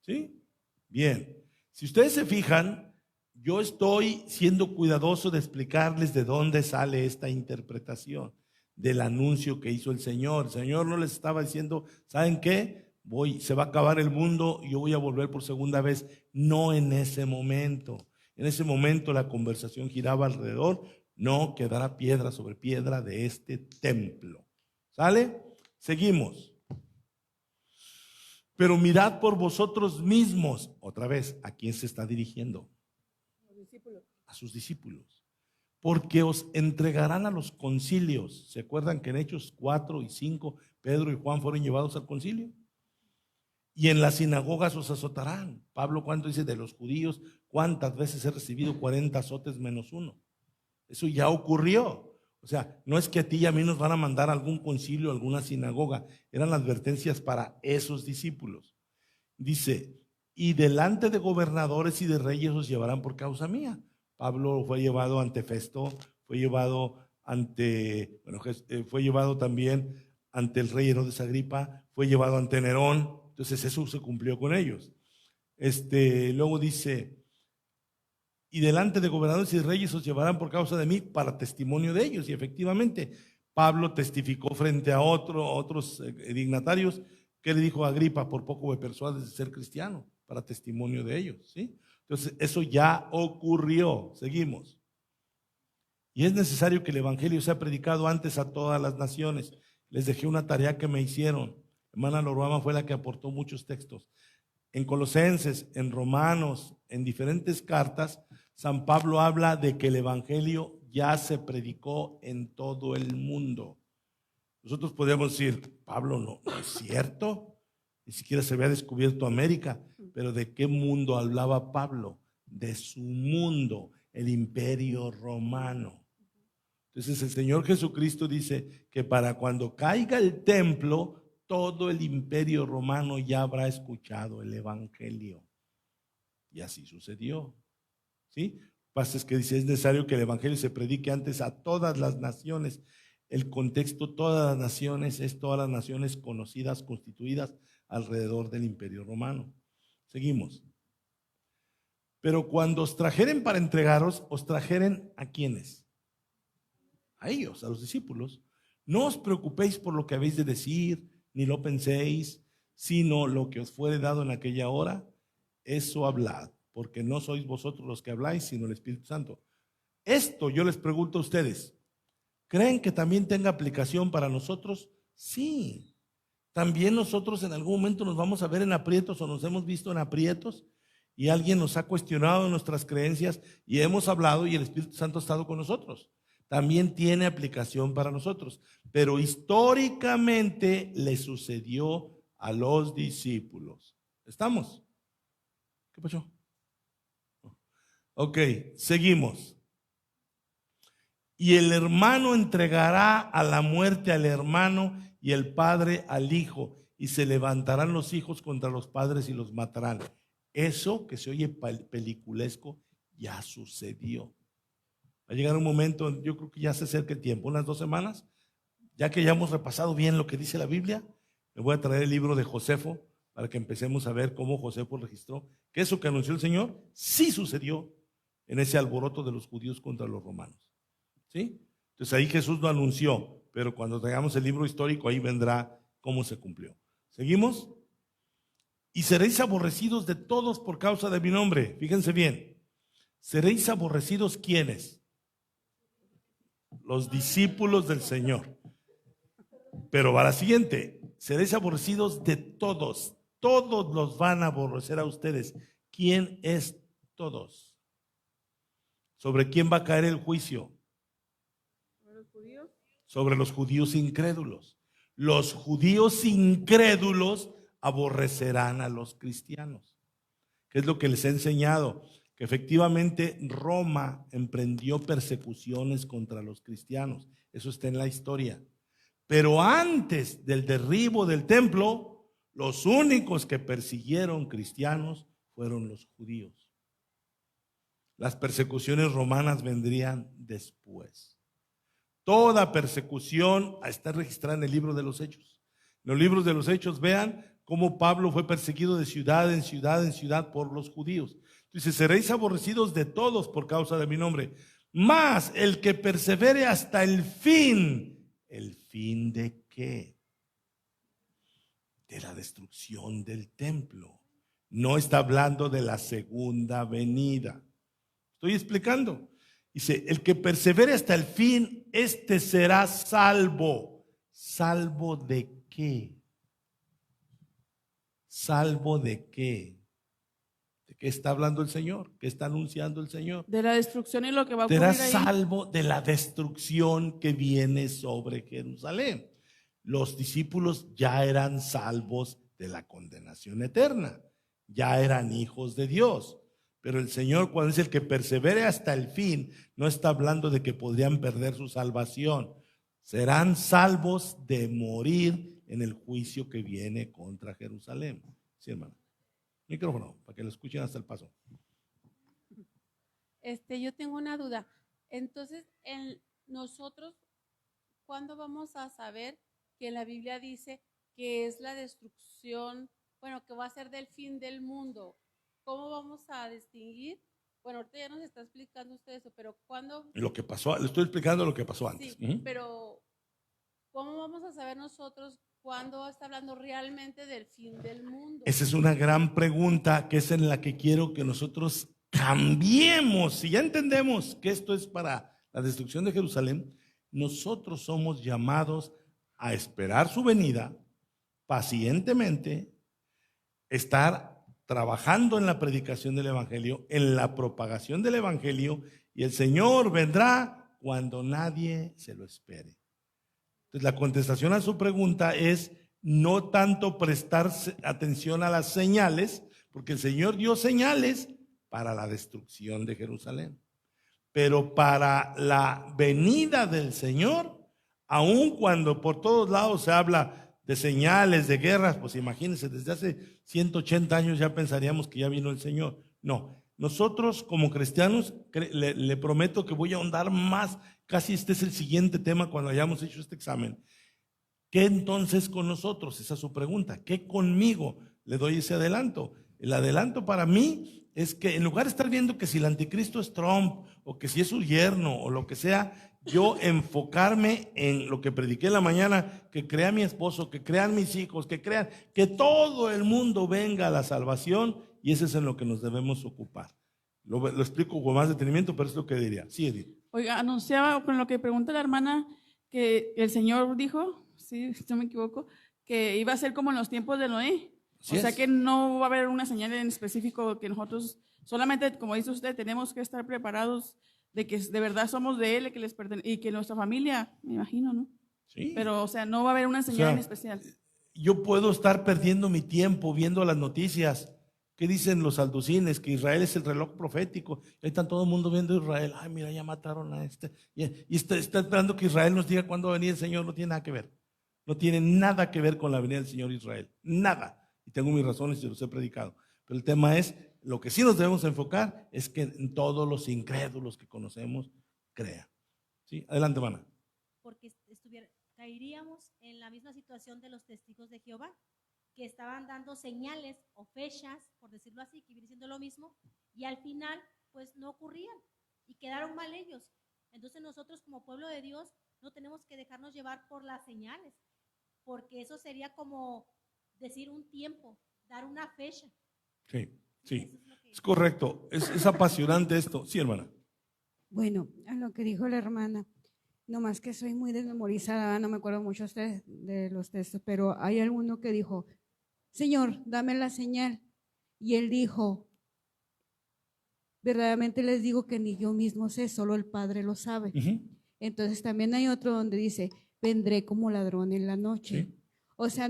¿Sí? Bien. Si ustedes se fijan, yo estoy siendo cuidadoso de explicarles de dónde sale esta interpretación del anuncio que hizo el Señor. El Señor no les estaba diciendo, ¿saben qué? Se va a acabar el mundo y yo voy a volver por segunda vez. No en ese momento. En ese momento la conversación giraba alrededor, no quedará piedra sobre piedra de este templo. ¿Sale? Seguimos. Pero mirad por vosotros mismos. Otra vez, ¿a quién se está dirigiendo? A sus discípulos. Porque os entregarán a los concilios. ¿Se acuerdan que en Hechos 4 y 5 Pedro y Juan fueron llevados al concilio? Y en las sinagogas os azotarán. Pablo, ¿cuánto dice de los judíos? ¿Cuántas veces he recibido 40 azotes menos uno? Eso ya ocurrió. O sea, no es que a ti y a mí nos van a mandar a algún concilio, a alguna sinagoga. Eran advertencias para esos discípulos. Dice, y delante de gobernadores y de reyes os llevarán por causa mía. Pablo fue llevado ante Festo, fue llevado también ante el rey Herodes Agripa, fue llevado ante Nerón. Entonces eso se cumplió con ellos. Luego dice, y delante de gobernadores y reyes os llevarán por causa de mí para testimonio de ellos. Y efectivamente, Pablo testificó frente a otros dignatarios que le dijo a Agripa, por poco me persuades de ser cristiano, para testimonio de ellos. ¿Sí? Entonces eso ya ocurrió. Seguimos. Y es necesario que el evangelio sea predicado antes a todas las naciones. Les dejé una tarea que me hicieron. Hermana Lorama fue la que aportó muchos textos. En Colosenses, en Romanos, en diferentes cartas, San Pablo habla de que el evangelio ya se predicó en todo el mundo. Nosotros podríamos decir, Pablo, no es cierto, ni siquiera se había descubierto América, pero ¿de qué mundo hablaba Pablo? De su mundo, el Imperio Romano. Entonces el Señor Jesucristo dice que para cuando caiga el templo, todo el Imperio Romano ya habrá escuchado el evangelio. Y así sucedió. ¿Sí? pasa es que dice, es necesario que el evangelio se predique antes a todas las naciones. El contexto, todas las naciones, es todas las naciones conocidas, constituidas alrededor del imperio romano. Seguimos. Pero cuando os trajeren para entregaros, os trajeren ¿a quiénes? A ellos, a los discípulos. No os preocupéis por lo que habéis de decir, ni lo penséis, sino lo que os fuere dado en aquella hora, eso hablad, porque no sois vosotros los que habláis, sino el Espíritu Santo. Esto yo les pregunto a ustedes, ¿creen que también tenga aplicación para nosotros? Sí. También nosotros en algún momento nos vamos a ver en aprietos o nos hemos visto en aprietos y alguien nos ha cuestionado nuestras creencias y hemos hablado y el Espíritu Santo ha estado con nosotros. También tiene aplicación para nosotros, pero históricamente le sucedió a los discípulos. ¿Estamos? ¿Qué pasó? Ok, seguimos. Y el hermano entregará a la muerte al hermano y el padre al hijo, y se levantarán los hijos contra los padres y los matarán. Eso que se oye peliculesco ya sucedió. Va a llegar un momento, yo creo que ya se acerca el tiempo, unas 2 semanas, ya que ya hemos repasado bien lo que dice la Biblia, me voy a traer el libro de Josefo para que empecemos a ver cómo Josefo registró que eso que anunció el Señor sí sucedió en ese alboroto de los judíos contra los romanos. ¿Sí? Entonces ahí Jesús lo anunció, pero cuando traigamos el libro histórico ahí vendrá cómo se cumplió. ¿Seguimos? Y seréis aborrecidos de todos por causa de mi nombre. Fíjense bien. ¿Seréis aborrecidos quiénes? Los discípulos del Señor. Pero va la siguiente. Seréis aborrecidos de todos. Todos los van a aborrecer a ustedes. ¿Quién es todos? ¿Sobre quién va a caer el juicio? Sobre los judíos incrédulos. Los judíos incrédulos aborrecerán a los cristianos. ¿Qué es lo que les he enseñado? Que efectivamente Roma emprendió persecuciones contra los cristianos. Eso está en la historia. Pero antes del derribo del templo, los únicos que persiguieron cristianos fueron los judíos. Las persecuciones romanas vendrían después. Toda persecución está registrada en el libro de los Hechos. En los libros de los Hechos vean cómo Pablo fue perseguido de ciudad en ciudad en ciudad por los judíos. Dice, seréis aborrecidos de todos por causa de mi nombre. Mas el que persevere hasta el fin. ¿El fin de qué? De la destrucción del templo. No está hablando de la segunda venida. Estoy explicando. Dice, el que persevere hasta el fin, este será salvo. ¿Salvo de qué? ¿Salvo de qué? ¿De qué está hablando el Señor? ¿Qué está anunciando el Señor? De la destrucción y lo que va a ocurrir Será ahí. salvo de la destrucción que viene sobre Jerusalén. Los discípulos ya eran salvos de la condenación eterna. Ya eran hijos de Dios. Pero el Señor, cuando dice el que persevere hasta el fin, no está hablando de que podrían perder su salvación. Serán salvos de morir en el juicio que viene contra Jerusalén. Sí, hermano. Micrófono, para que lo escuchen hasta el paso. Yo tengo una duda. Entonces, nosotros, ¿cuándo vamos a saber que la Biblia dice que es la destrucción, bueno, que va a ser del fin del mundo? ¿Cómo vamos a distinguir? Bueno, ahorita ya nos está explicando usted eso, pero ¿cuándo? Lo que pasó, le estoy explicando lo que pasó antes. Sí, pero ¿cómo vamos a saber nosotros cuándo está hablando realmente del fin del mundo? Esa es una gran pregunta que es en la que quiero que nosotros cambiemos. Si ya entendemos que esto es para la destrucción de Jerusalén, nosotros somos llamados a esperar su venida pacientemente, estar trabajando en la predicación del Evangelio, en la propagación del Evangelio, y el Señor vendrá cuando nadie se lo espere. Entonces, la contestación a su pregunta es no tanto prestar atención a las señales, porque el Señor dio señales para la destrucción de Jerusalén. Pero para la venida del Señor, aun cuando por todos lados se habla de señales, de guerras, pues imagínense, desde hace 180 años ya pensaríamos que ya vino el Señor. No, nosotros como cristianos, le prometo que voy a ahondar más, casi este es el siguiente tema cuando hayamos hecho este examen. ¿Qué entonces con nosotros? Esa es su pregunta. ¿Qué conmigo? Le doy ese adelanto. El adelanto para mí es que en lugar de estar viendo que si el anticristo es Trump o que si es su yerno o lo que sea, yo enfocarme en lo que prediqué en la mañana, que crea mi esposo, que crean mis hijos, que crean, que todo el mundo venga a la salvación, y eso es en lo que nos debemos ocupar. Lo explico con más detenimiento, pero es lo que diría. Sí, Edith. Oiga, anunciaba con lo que pregunta la hermana que el Señor dijo, sí, si no me equivoco, que iba a ser como en los tiempos de Noé. Así o sea es. que no va a haber una señal en específico que nosotros, solamente como dice usted, tenemos que estar preparados de que de verdad somos de Él que les y que nuestra familia, me imagino, ¿no? Sí. Pero, o sea, no va a haber una señal en especial. Yo puedo estar perdiendo mi tiempo viendo las noticias. ¿Qué dicen los alducines? Que Israel es el reloj profético. Ahí está todo el mundo viendo Israel. Ay, mira, ya mataron a este. Y está esperando que Israel nos diga cuándo va a venir el Señor. No tiene nada que ver. No tiene nada que ver con la venida del Señor Israel. Nada. Y tengo mis razones y los he predicado. Pero el tema es, lo que sí nos debemos enfocar es que en todos los incrédulos que conocemos crean. ¿Sí? Adelante, hermana. Porque caeríamos en la misma situación de los testigos de Jehová, que estaban dando señales o fechas, por decirlo así, que viene siendo lo mismo, y al final pues no ocurrían y quedaron mal ellos. Entonces nosotros como pueblo de Dios no tenemos que dejarnos llevar por las señales, porque eso sería como decir un tiempo, dar una fecha. Sí, sí, es correcto, es apasionante esto. Sí, hermana. Bueno, a lo que dijo la hermana, nomás que soy muy desmemorizada, no me acuerdo mucho de los textos, pero hay alguno que dijo, Señor, dame la señal. Y él dijo, verdaderamente les digo que ni yo mismo sé, solo el Padre lo sabe. Entonces también hay otro donde dice, vendré como ladrón en la noche. ¿Sí? O sea,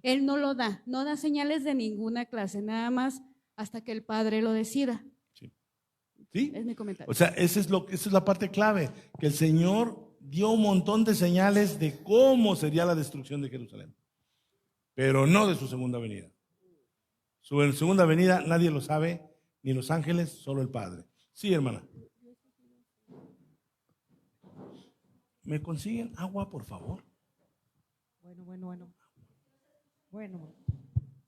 él no lo da, no da señales de ninguna clase, nada más hasta que el Padre lo decida. ¿Sí? Es mi comentario. O sea, esa es la parte clave, que el Señor dio un montón de señales de cómo sería la destrucción de Jerusalén, pero no de su segunda venida. Su segunda venida nadie lo sabe, ni los ángeles, solo el Padre. Sí, hermana. ¿Me consiguen agua, por favor? Bueno.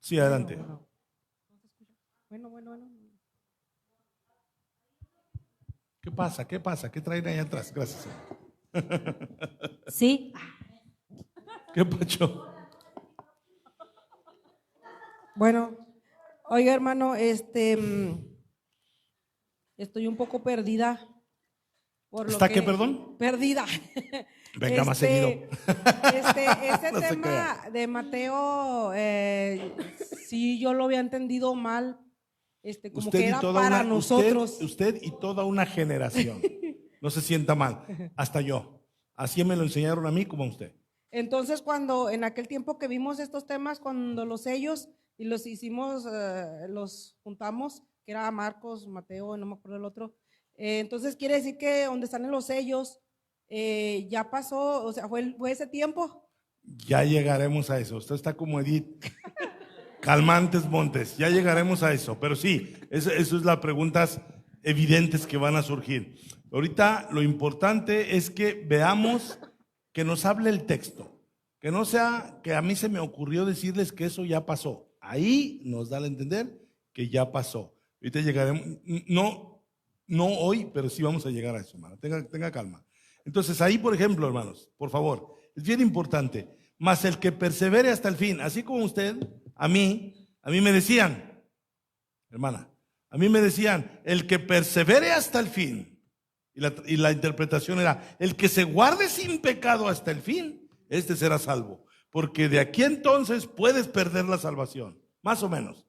Sí, adelante. Bueno. ¿Qué pasa? ¿Qué traen ahí atrás? Gracias. Sí. ¿Qué pacho? Bueno, oiga, hermano, estoy un poco perdida. ¿Está qué, perdón? Perdida. Venga, más seguido. Este No se tema crea. de Mateo, si yo lo había entendido mal, como que era para nosotros. Usted y toda una generación. No se sienta mal. Hasta yo. Así me lo enseñaron a mí como a usted. Entonces, cuando en aquel tiempo que vimos estos temas, cuando los sellos y los hicimos, los juntamos, que era Marcos, Mateo, no me acuerdo el otro. Entonces quiere decir que donde están en los sellos, ya pasó, o sea, fue ese tiempo. Ya llegaremos a eso. Usted está como Edith. Calmantes Montes. Ya llegaremos a eso. Pero sí, eso es las preguntas evidentes que van a surgir. Ahorita lo importante es que veamos que nos hable el texto. Que no sea que a mí se me ocurrió decirles que eso ya pasó. Ahí nos da a entender que ya pasó. Ahorita llegaremos, no hoy, pero sí vamos a llegar a eso, hermano. Tenga calma. Entonces ahí, por ejemplo, hermanos, por favor, es bien importante. Mas el que persevere hasta el fin, así como usted, a mí me decían, hermana, a mí me decían, el que persevere hasta el fin. Y la interpretación era, el que se guarde sin pecado hasta el fin, este será salvo. Porque de aquí entonces puedes perder la salvación, más o menos.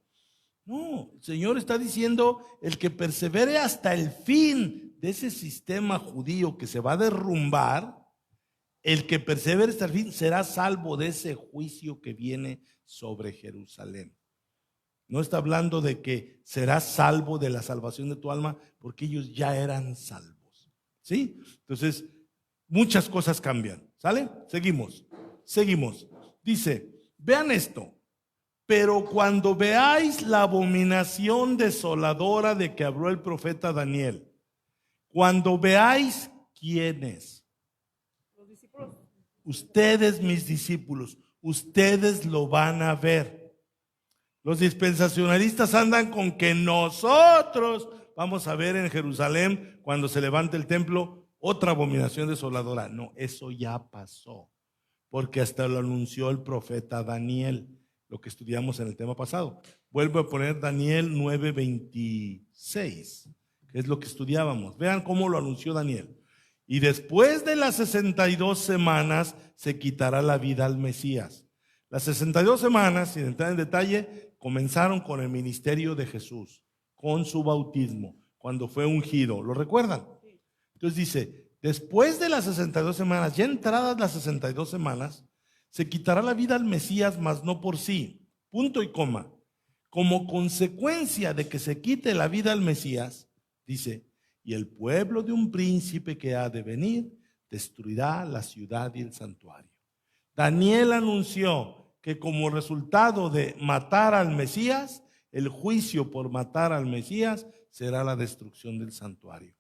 No, el Señor está diciendo, el que persevere hasta el fin de ese sistema judío que se va a derrumbar, el que persevere hasta el fin será salvo de ese juicio que viene sobre Jerusalén. No está hablando de que serás salvo de la salvación de tu alma, porque ellos ya eran salvos. ¿Sí? Entonces, muchas cosas cambian. ¿Sale? Seguimos. Dice, vean esto. Pero cuando veáis la abominación desoladora de que habló el profeta Daniel, cuando veáis quiénes, ustedes mis discípulos, ustedes lo van a ver. Los dispensacionalistas andan con que nosotros vamos a ver en Jerusalén, cuando se levante el templo, otra abominación desoladora. No, eso ya pasó, porque hasta lo anunció el profeta Daniel, lo que estudiamos en el tema pasado. Vuelvo a poner Daniel 9:26, que es lo que estudiábamos. Vean cómo lo anunció Daniel. Y después de las 62 semanas se quitará la vida al Mesías. Las 62 semanas, sin entrar en detalle, comenzaron con el ministerio de Jesús, con su bautismo, cuando fue ungido. ¿Lo recuerdan? Entonces dice, después de las 62 semanas, ya entradas las 62 semanas, se quitará la vida al Mesías, mas no por sí. Punto y coma. Como consecuencia de que se quite la vida al Mesías, dice, y el pueblo de un príncipe que ha de venir destruirá la ciudad y el santuario. Daniel anunció que como resultado de matar al Mesías, el juicio por matar al Mesías será la destrucción del santuario.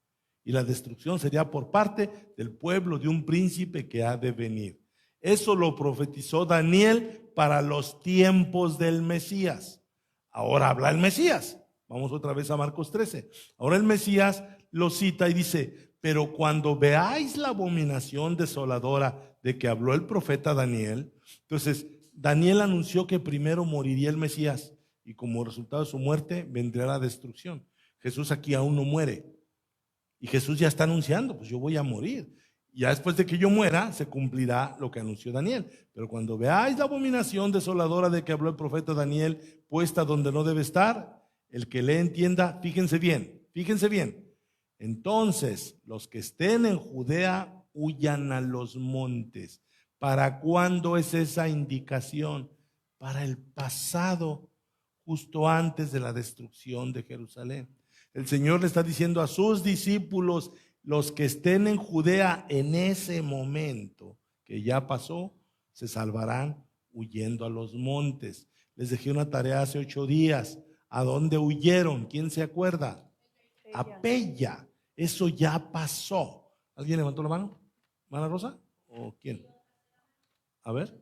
Y la destrucción sería por parte del pueblo de un príncipe que ha de venir. Eso lo profetizó Daniel para los tiempos del Mesías. Ahora habla el Mesías. Vamos otra vez a Marcos 13. Ahora el Mesías lo cita y dice, pero cuando veáis la abominación desoladora de que habló el profeta Daniel, entonces Daniel anunció que primero moriría el Mesías y como resultado de su muerte vendrá la destrucción. Jesús aquí aún no muere y Jesús ya está anunciando, pues yo voy a morir. Ya después de que yo muera se cumplirá lo que anunció Daniel. Pero cuando veáis la abominación desoladora de que habló el profeta Daniel puesta donde no debe estar, el que le entienda, fíjense bien, fíjense bien. Entonces, los que estén en Judea huyan a los montes. ¿Para cuándo es esa indicación? Para el pasado, justo antes de la destrucción de Jerusalén. El Señor le está diciendo a sus discípulos, los que estén en Judea en ese momento que ya pasó, se salvarán huyendo a los montes. Les dejé una tarea hace 8 días. ¿A dónde huyeron? ¿Quién se acuerda? A Pella. Eso ya pasó. ¿Alguien levantó la mano? ¿Mana Rosa? ¿O quién? A ver.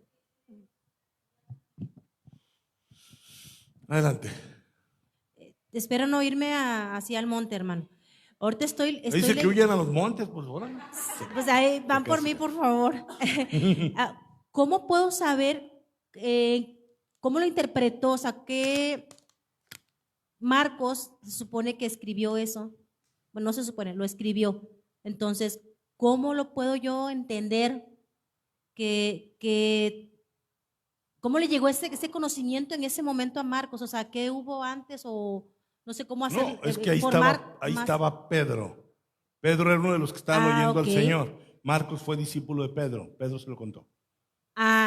Adelante. Espero no irme hacia el monte, hermano. Ahorita estoy Dice que huyan a los montes, pues órale. Pues ahí van por mí, por favor. ¿Cómo puedo saber cómo lo interpretó? O sea, ¿qué Marcos se supone que escribió eso? Bueno, no se supone, lo escribió. Entonces, ¿cómo lo puedo yo entender cómo le llegó ese conocimiento en ese momento a Marcos? O sea, ¿qué hubo antes o no sé cómo hacer? No, es que ahí estaba Pedro. Pedro era uno de los que estaban oyendo al Señor. Marcos fue discípulo de Pedro. Pedro se lo contó.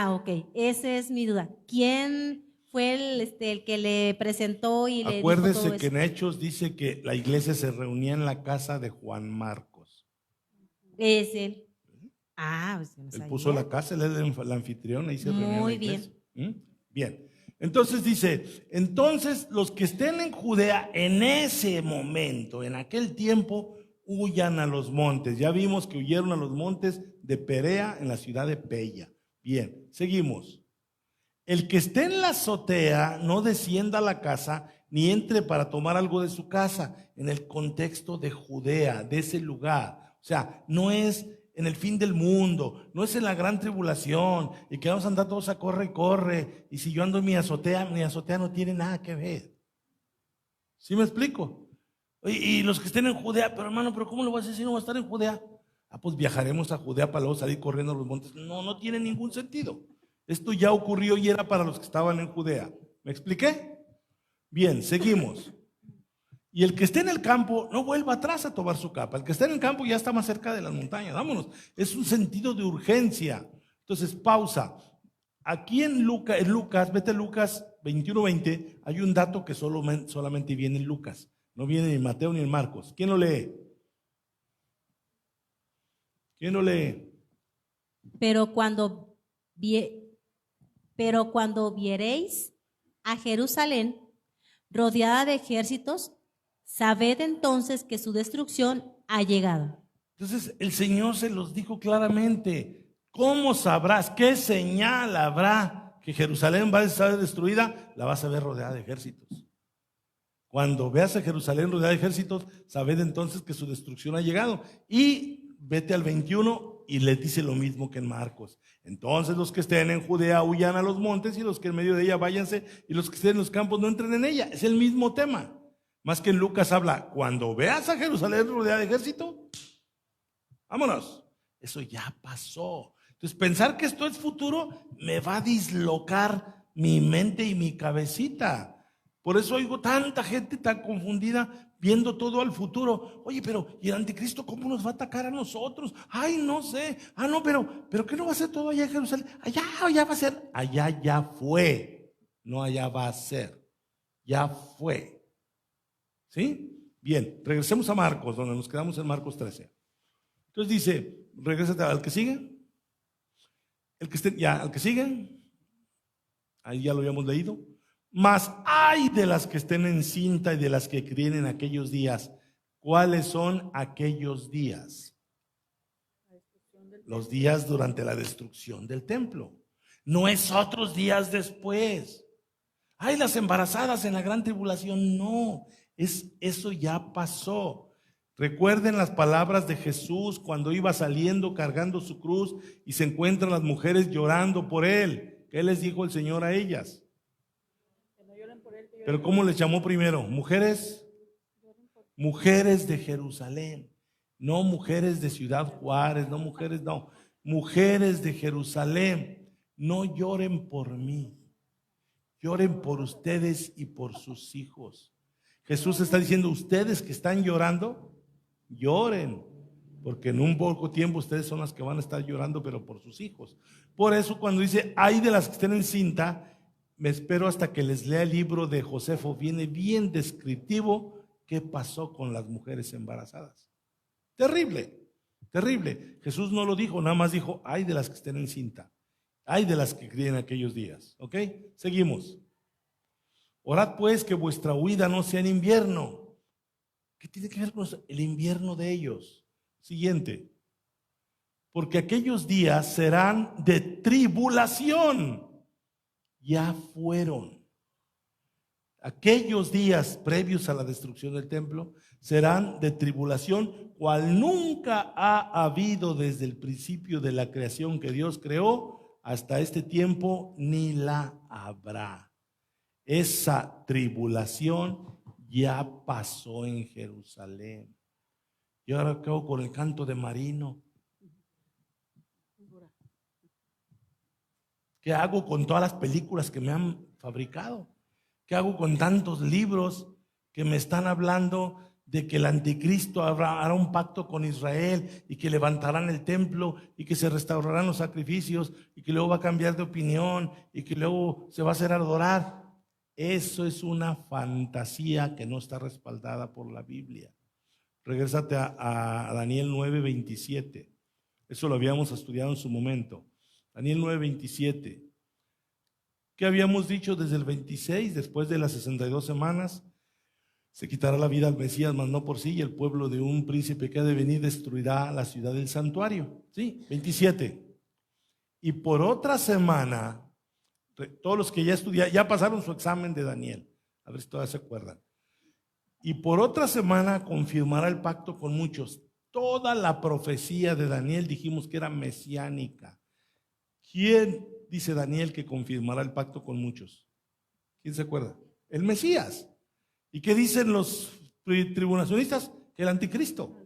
Ok. Esa es mi duda. ¿Quién fue el que le presentó y le dijo todo Acuérdese eso? que en Hechos dice que la iglesia se reunía en la casa de Juan Marcos. Es él. Pues yo no Él sabía. puso la casa, él era el anfitrión, ahí se reunía Muy la iglesia. bien. Bien. Entonces dice, entonces los que estén en Judea en ese momento, en aquel tiempo, huyan a los montes. Ya vimos que huyeron a los montes de Perea en la ciudad de Pella. Bien, seguimos. El que esté en la azotea no descienda a la casa ni entre para tomar algo de su casa, en el contexto de Judea, de ese lugar. O sea, no es en el fin del mundo, no es en la gran tribulación y que vamos a andar todos a corre y corre. Y si yo ando en mi azotea no tiene nada que ver. ¿Sí me explico? Y los que estén en Judea, pero hermano, ¿pero cómo lo vas a hacer si no va a estar en Judea? Pues viajaremos a Judea para luego salir corriendo a los montes. No tiene ningún sentido. Esto ya ocurrió y era para los que estaban en Judea. ¿Me expliqué? Bien, seguimos. Y el que esté en el campo, no vuelva atrás a tomar su capa. El que esté en el campo ya está más cerca de las montañas. Vámonos. Es un sentido de urgencia. Entonces, pausa. Aquí en Lucas, vete a Lucas 21:20, hay un dato que solamente viene en Lucas. No viene ni en Mateo ni en Marcos. ¿Quién lo lee? ¿Quién lo lee? Pero cuando viereis a Jerusalén, rodeada de ejércitos, sabed entonces que su destrucción ha llegado. Entonces el Señor se los dijo claramente. ¿Cómo sabrás? ¿Qué señal habrá que Jerusalén va a estar destruida? La vas a ver rodeada de ejércitos. Cuando veas a Jerusalén rodeada de ejércitos, sabed entonces que su destrucción ha llegado. Y vete al 21 y les dice lo mismo que en Marcos. Entonces los que estén en Judea huyan a los montes, y los que en medio de ella váyanse, y los que estén en los campos no entren en ella. Es el mismo tema. Más que en Lucas habla, cuando veas a Jerusalén rodeada de ejército, vámonos. Eso ya pasó. Entonces pensar que esto es futuro me va a dislocar mi mente y mi cabecita. Por eso oigo tanta gente tan confundida viendo todo al futuro. Oye, pero ¿y el anticristo cómo nos va a atacar a nosotros? Ay, no sé. No, pero ¿qué no va a ser todo allá en Jerusalén? Allá va a ser. Allá ya fue. No allá va a ser. Ya fue. ¿Sí? Bien, regresemos a Marcos, donde nos quedamos en Marcos 13. Entonces dice, regrésate al que sigue. Al que sigue. Ahí ya lo habíamos leído. Mas hay de las que estén en cinta y de las que críen en aquellos días. ¿Cuáles son aquellos días? Los días durante la destrucción del templo. No es otros días después. Hay las embarazadas en la gran tribulación. No, eso ya pasó. Recuerden las palabras de Jesús cuando iba saliendo cargando su cruz y se encuentran las mujeres llorando por él. ¿Qué les dijo el Señor a ellas? Pero ¿cómo les llamó primero? Mujeres de Jerusalén, no mujeres de Ciudad Juárez, mujeres de Jerusalén. No lloren por mí, lloren por ustedes y por sus hijos. Jesús está diciendo, ustedes que están llorando, lloren, porque en un poco tiempo ustedes son las que van a estar llorando, pero por sus hijos. Por eso cuando dice, hay de las que estén en cinta, me espero hasta que les lea el libro de Josefo. Viene bien descriptivo qué pasó con las mujeres embarazadas. Terrible, terrible. Jesús no lo dijo, nada más dijo, hay de las que estén en cinta, hay de las que críen aquellos días. ¿Ok? Seguimos. Orad pues que vuestra huida no sea en invierno. ¿Qué tiene que ver con el invierno de ellos? Siguiente. Porque aquellos días serán de tribulación. Ya fueron. Aquellos días previos a la destrucción del templo serán de tribulación, cual nunca ha habido desde el principio de la creación que Dios creó hasta este tiempo, ni la habrá. Esa tribulación ya pasó en Jerusalén. Y ahora acabo con el canto de Marino. ¿Qué hago con todas las películas que me han fabricado? ¿Qué hago con tantos libros que me están hablando de que el anticristo hará un pacto con Israel y que levantarán el templo y que se restaurarán los sacrificios y que luego va a cambiar de opinión y que luego se va a hacer adorar? Eso es una fantasía que no está respaldada por la Biblia. Regrésate a Daniel 9:27. Eso lo habíamos estudiado en su momento. Daniel 9:27. ¿Qué habíamos dicho desde el 26? Después de las 62 semanas, se quitará la vida al Mesías, mas no por sí, y el pueblo de un príncipe que ha de venir destruirá la ciudad del santuario. ¿Sí? 27. Y por otra semana, todos los que ya estudiaron, ya pasaron su examen de Daniel, a ver si todavía se acuerdan. Y por otra semana confirmará el pacto con muchos. Toda la profecía de Daniel dijimos que era mesiánica. ¿Quién dice Daniel que confirmará el pacto con muchos? ¿Quién se acuerda? El Mesías. ¿Y qué dicen los tribulacionistas? Que el anticristo.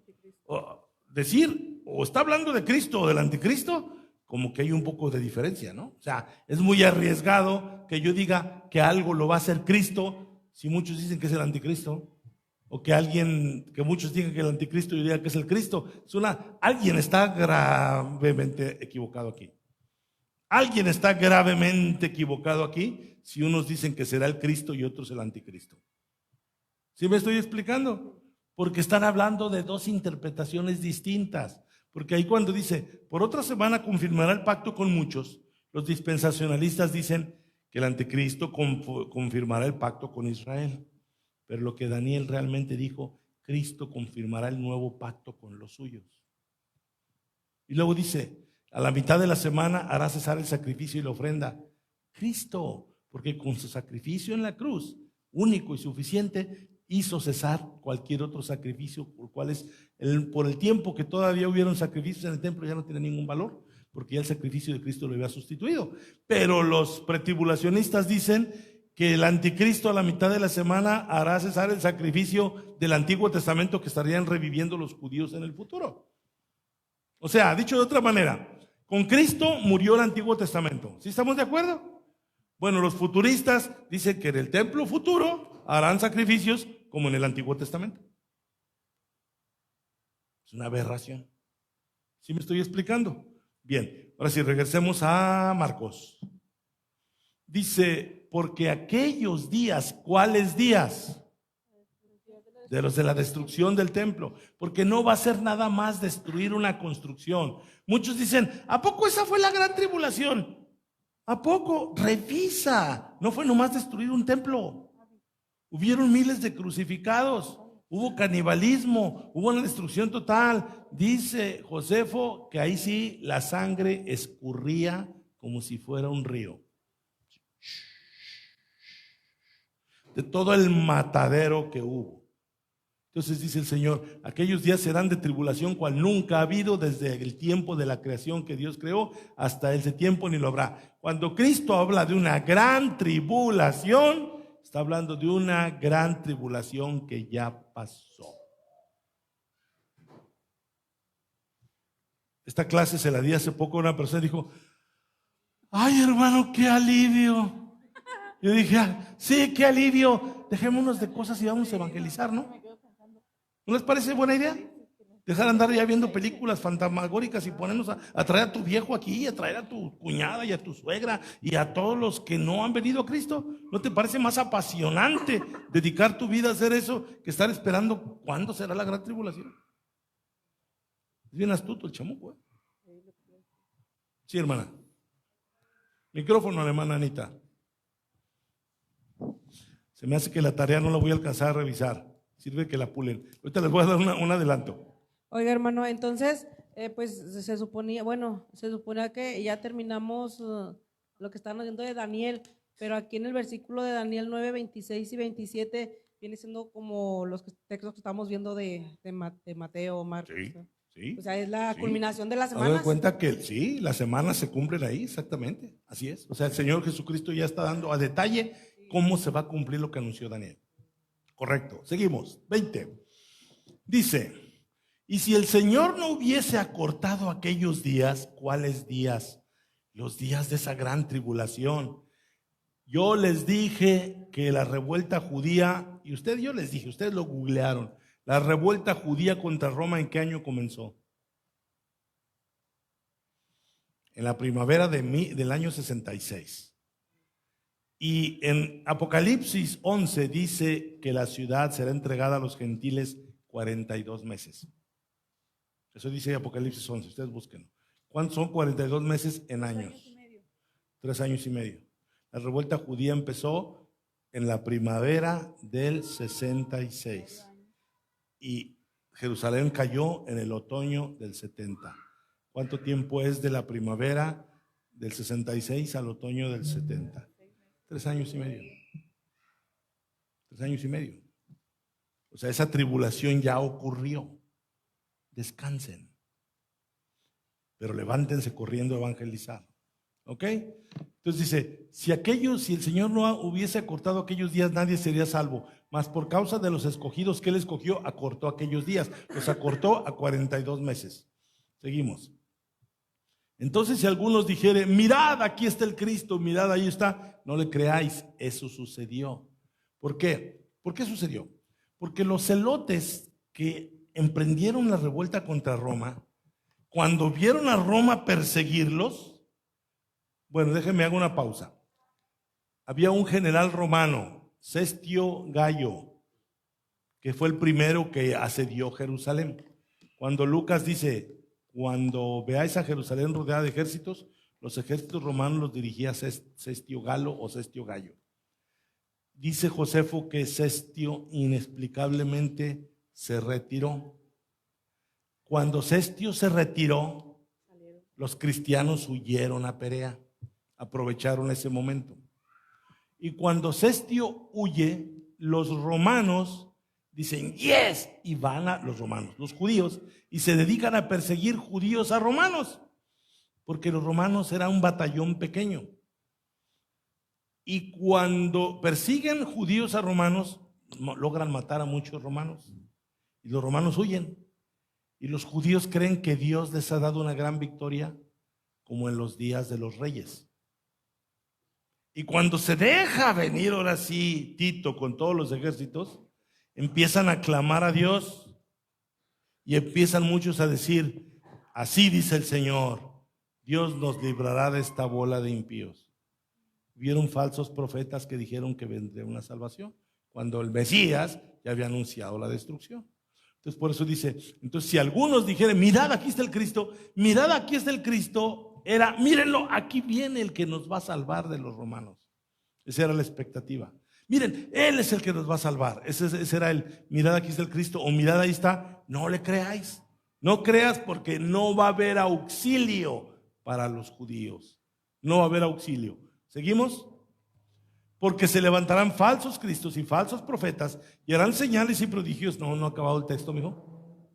O está hablando de Cristo o del anticristo, como que hay un poco de diferencia, ¿no? O sea, es muy arriesgado que yo diga que algo lo va a hacer Cristo si muchos dicen que es el anticristo. O que muchos digan que el anticristo y digan que es el Cristo. Alguien está gravemente equivocado aquí. Alguien está gravemente equivocado aquí si unos dicen que será el Cristo y otros el anticristo. ¿Sí me estoy explicando? Porque están hablando de dos interpretaciones distintas. Porque ahí cuando dice, por otra semana confirmará el pacto con muchos, los dispensacionalistas dicen que el anticristo confirmará el pacto con Israel. Pero lo que Daniel realmente dijo, Cristo confirmará el nuevo pacto con los suyos. Y luego dice, a la mitad de la semana hará cesar el sacrificio y la ofrenda. Cristo, porque con su sacrificio en la cruz, único y suficiente, hizo cesar cualquier otro sacrificio, por el tiempo que todavía hubieron sacrificios en el templo ya no tiene ningún valor, porque ya el sacrificio de Cristo lo había sustituido. Pero los pretribulacionistas dicen que el anticristo a la mitad de la semana hará cesar el sacrificio del Antiguo Testamento que estarían reviviendo los judíos en el futuro. O sea, dicho de otra manera, con Cristo murió el Antiguo Testamento. ¿Sí estamos de acuerdo? Bueno, los futuristas dicen que en el templo futuro harán sacrificios como en el Antiguo Testamento. Es una aberración. ¿Sí me estoy explicando? Bien, ahora sí, regresemos a Marcos. Dice, porque aquellos días, ¿cuáles días? De los de la destrucción del templo, porque no va a ser nada más destruir una construcción. Muchos dicen, ¿a poco esa fue la gran tribulación? ¿A poco? Revisa, no fue nomás destruir un templo. Hubieron miles de crucificados, hubo canibalismo, hubo una destrucción total. Dice Josefo que ahí sí la sangre escurría como si fuera un río. De todo el matadero que hubo. Entonces dice el Señor, aquellos días serán de tribulación cual nunca ha habido desde el tiempo de la creación que Dios creó hasta ese tiempo ni lo habrá. Cuando Cristo habla de una gran tribulación, está hablando de una gran tribulación que ya pasó. Esta clase se la di hace poco a una persona y dijo, ay hermano, qué alivio. Yo dije, sí, qué alivio. Dejémonos de cosas y vamos a evangelizar, ¿no? ¿No les parece buena idea? Dejar andar ya viendo películas fantasmagóricas y ponernos a traer a tu viejo aquí, a traer a tu cuñada y a tu suegra y a todos los que no han venido a Cristo. ¿No te parece más apasionante dedicar tu vida a hacer eso que estar esperando cuándo será la gran tribulación? Es bien astuto el chamuco, ¿eh? Sí, hermana. Micrófono, hermana Anita. Se me hace que la tarea no la voy a alcanzar a revisar. Sirve que la pulen. Ahorita les voy a dar un adelanto. Oiga, hermano, entonces, pues se suponía que ya terminamos lo que estaban haciendo de Daniel, pero aquí en el versículo de Daniel 9, 26 y 27 viene siendo como los textos que estamos viendo de Mateo, Marcos. Sí, sí. O sea, es la culminación de las Haz de semanas. cuenta que sí, las semanas se cumplen ahí, exactamente. Así es. O sea, el Señor Jesucristo ya está dando a detalle cómo se va a cumplir lo que anunció Daniel. Correcto. Seguimos. 20. Dice, y si el Señor no hubiese acortado aquellos días, ¿cuáles días? Los días de esa gran tribulación. Yo les dije que la revuelta judía, yo les dije, ustedes lo googlearon, la revuelta judía contra Roma, ¿en qué año comenzó? En la primavera del año 66. Y en Apocalipsis 11 dice que la ciudad será entregada a los gentiles 42 meses. Eso dice Apocalipsis 11, ustedes búsquenlo. ¿Cuántos son 42 meses en años? 3 años y medio. La revuelta judía empezó en la primavera del 66. Y Jerusalén cayó en el otoño del 70. ¿Cuánto tiempo es de la primavera del 66 al otoño del 70? 3 años y medio. 3 años y medio. O sea, esa tribulación ya ocurrió. Descansen. Pero levántense corriendo a evangelizar. ¿Ok? Entonces dice, si el Señor no hubiese acortado aquellos días, nadie sería salvo. Mas por causa de los escogidos que Él escogió, acortó aquellos días. Los acortó a 42 meses. Seguimos. Entonces si algunos dijeren, mirad, aquí está el Cristo, mirad, ahí está, no le creáis, eso sucedió. ¿Por qué? ¿Por qué sucedió? Porque los celotes que emprendieron la revuelta contra Roma, cuando vieron a Roma perseguirlos, bueno, déjenme hago una pausa. Había un general romano, Cestio Gallo, que fue el primero que asedió Jerusalén. Cuando Lucas dice, cuando veáis a Jerusalén rodeada de ejércitos, Los ejércitos romanos los dirigía Cestio Galo o Cestio Gallo. Dice Josefo que Cestio inexplicablemente se retiró. Cuando Cestio se retiró, los cristianos huyeron a Perea, aprovecharon ese momento. Y cuando Cestio huye, los romanos dicen, yes, y van a los romanos, los judíos, y se dedican a perseguir judíos a romanos, porque los romanos eran un batallón pequeño. Y cuando persiguen judíos a romanos, logran matar a muchos romanos. Y los romanos huyen. Y los judíos creen que Dios les ha dado una gran victoria, como en los días de los reyes. Y cuando se deja venir ahora sí Tito con todos los ejércitos, empiezan a clamar a Dios. Y empiezan muchos a decir, así dice el Señor, Dios nos librará de esta bola de impíos. Vieron falsos profetas que dijeron que vendría una salvación, cuando el Mesías ya había anunciado la destrucción. Entonces por eso dice, entonces si algunos dijeren, mirad aquí está el Cristo, mirad aquí está el Cristo, era, mírenlo, aquí viene el que nos va a salvar de los romanos. Esa era la expectativa. Miren, Él es el que nos va a salvar. Ese era el, mirad aquí está el Cristo, o mirad ahí está. No le creáis, no creas, porque no va a haber auxilio para los judíos. No va a haber auxilio. ¿Seguimos? Porque se levantarán falsos cristos y falsos profetas y harán señales y prodigios. No ha acabado el texto, mijo.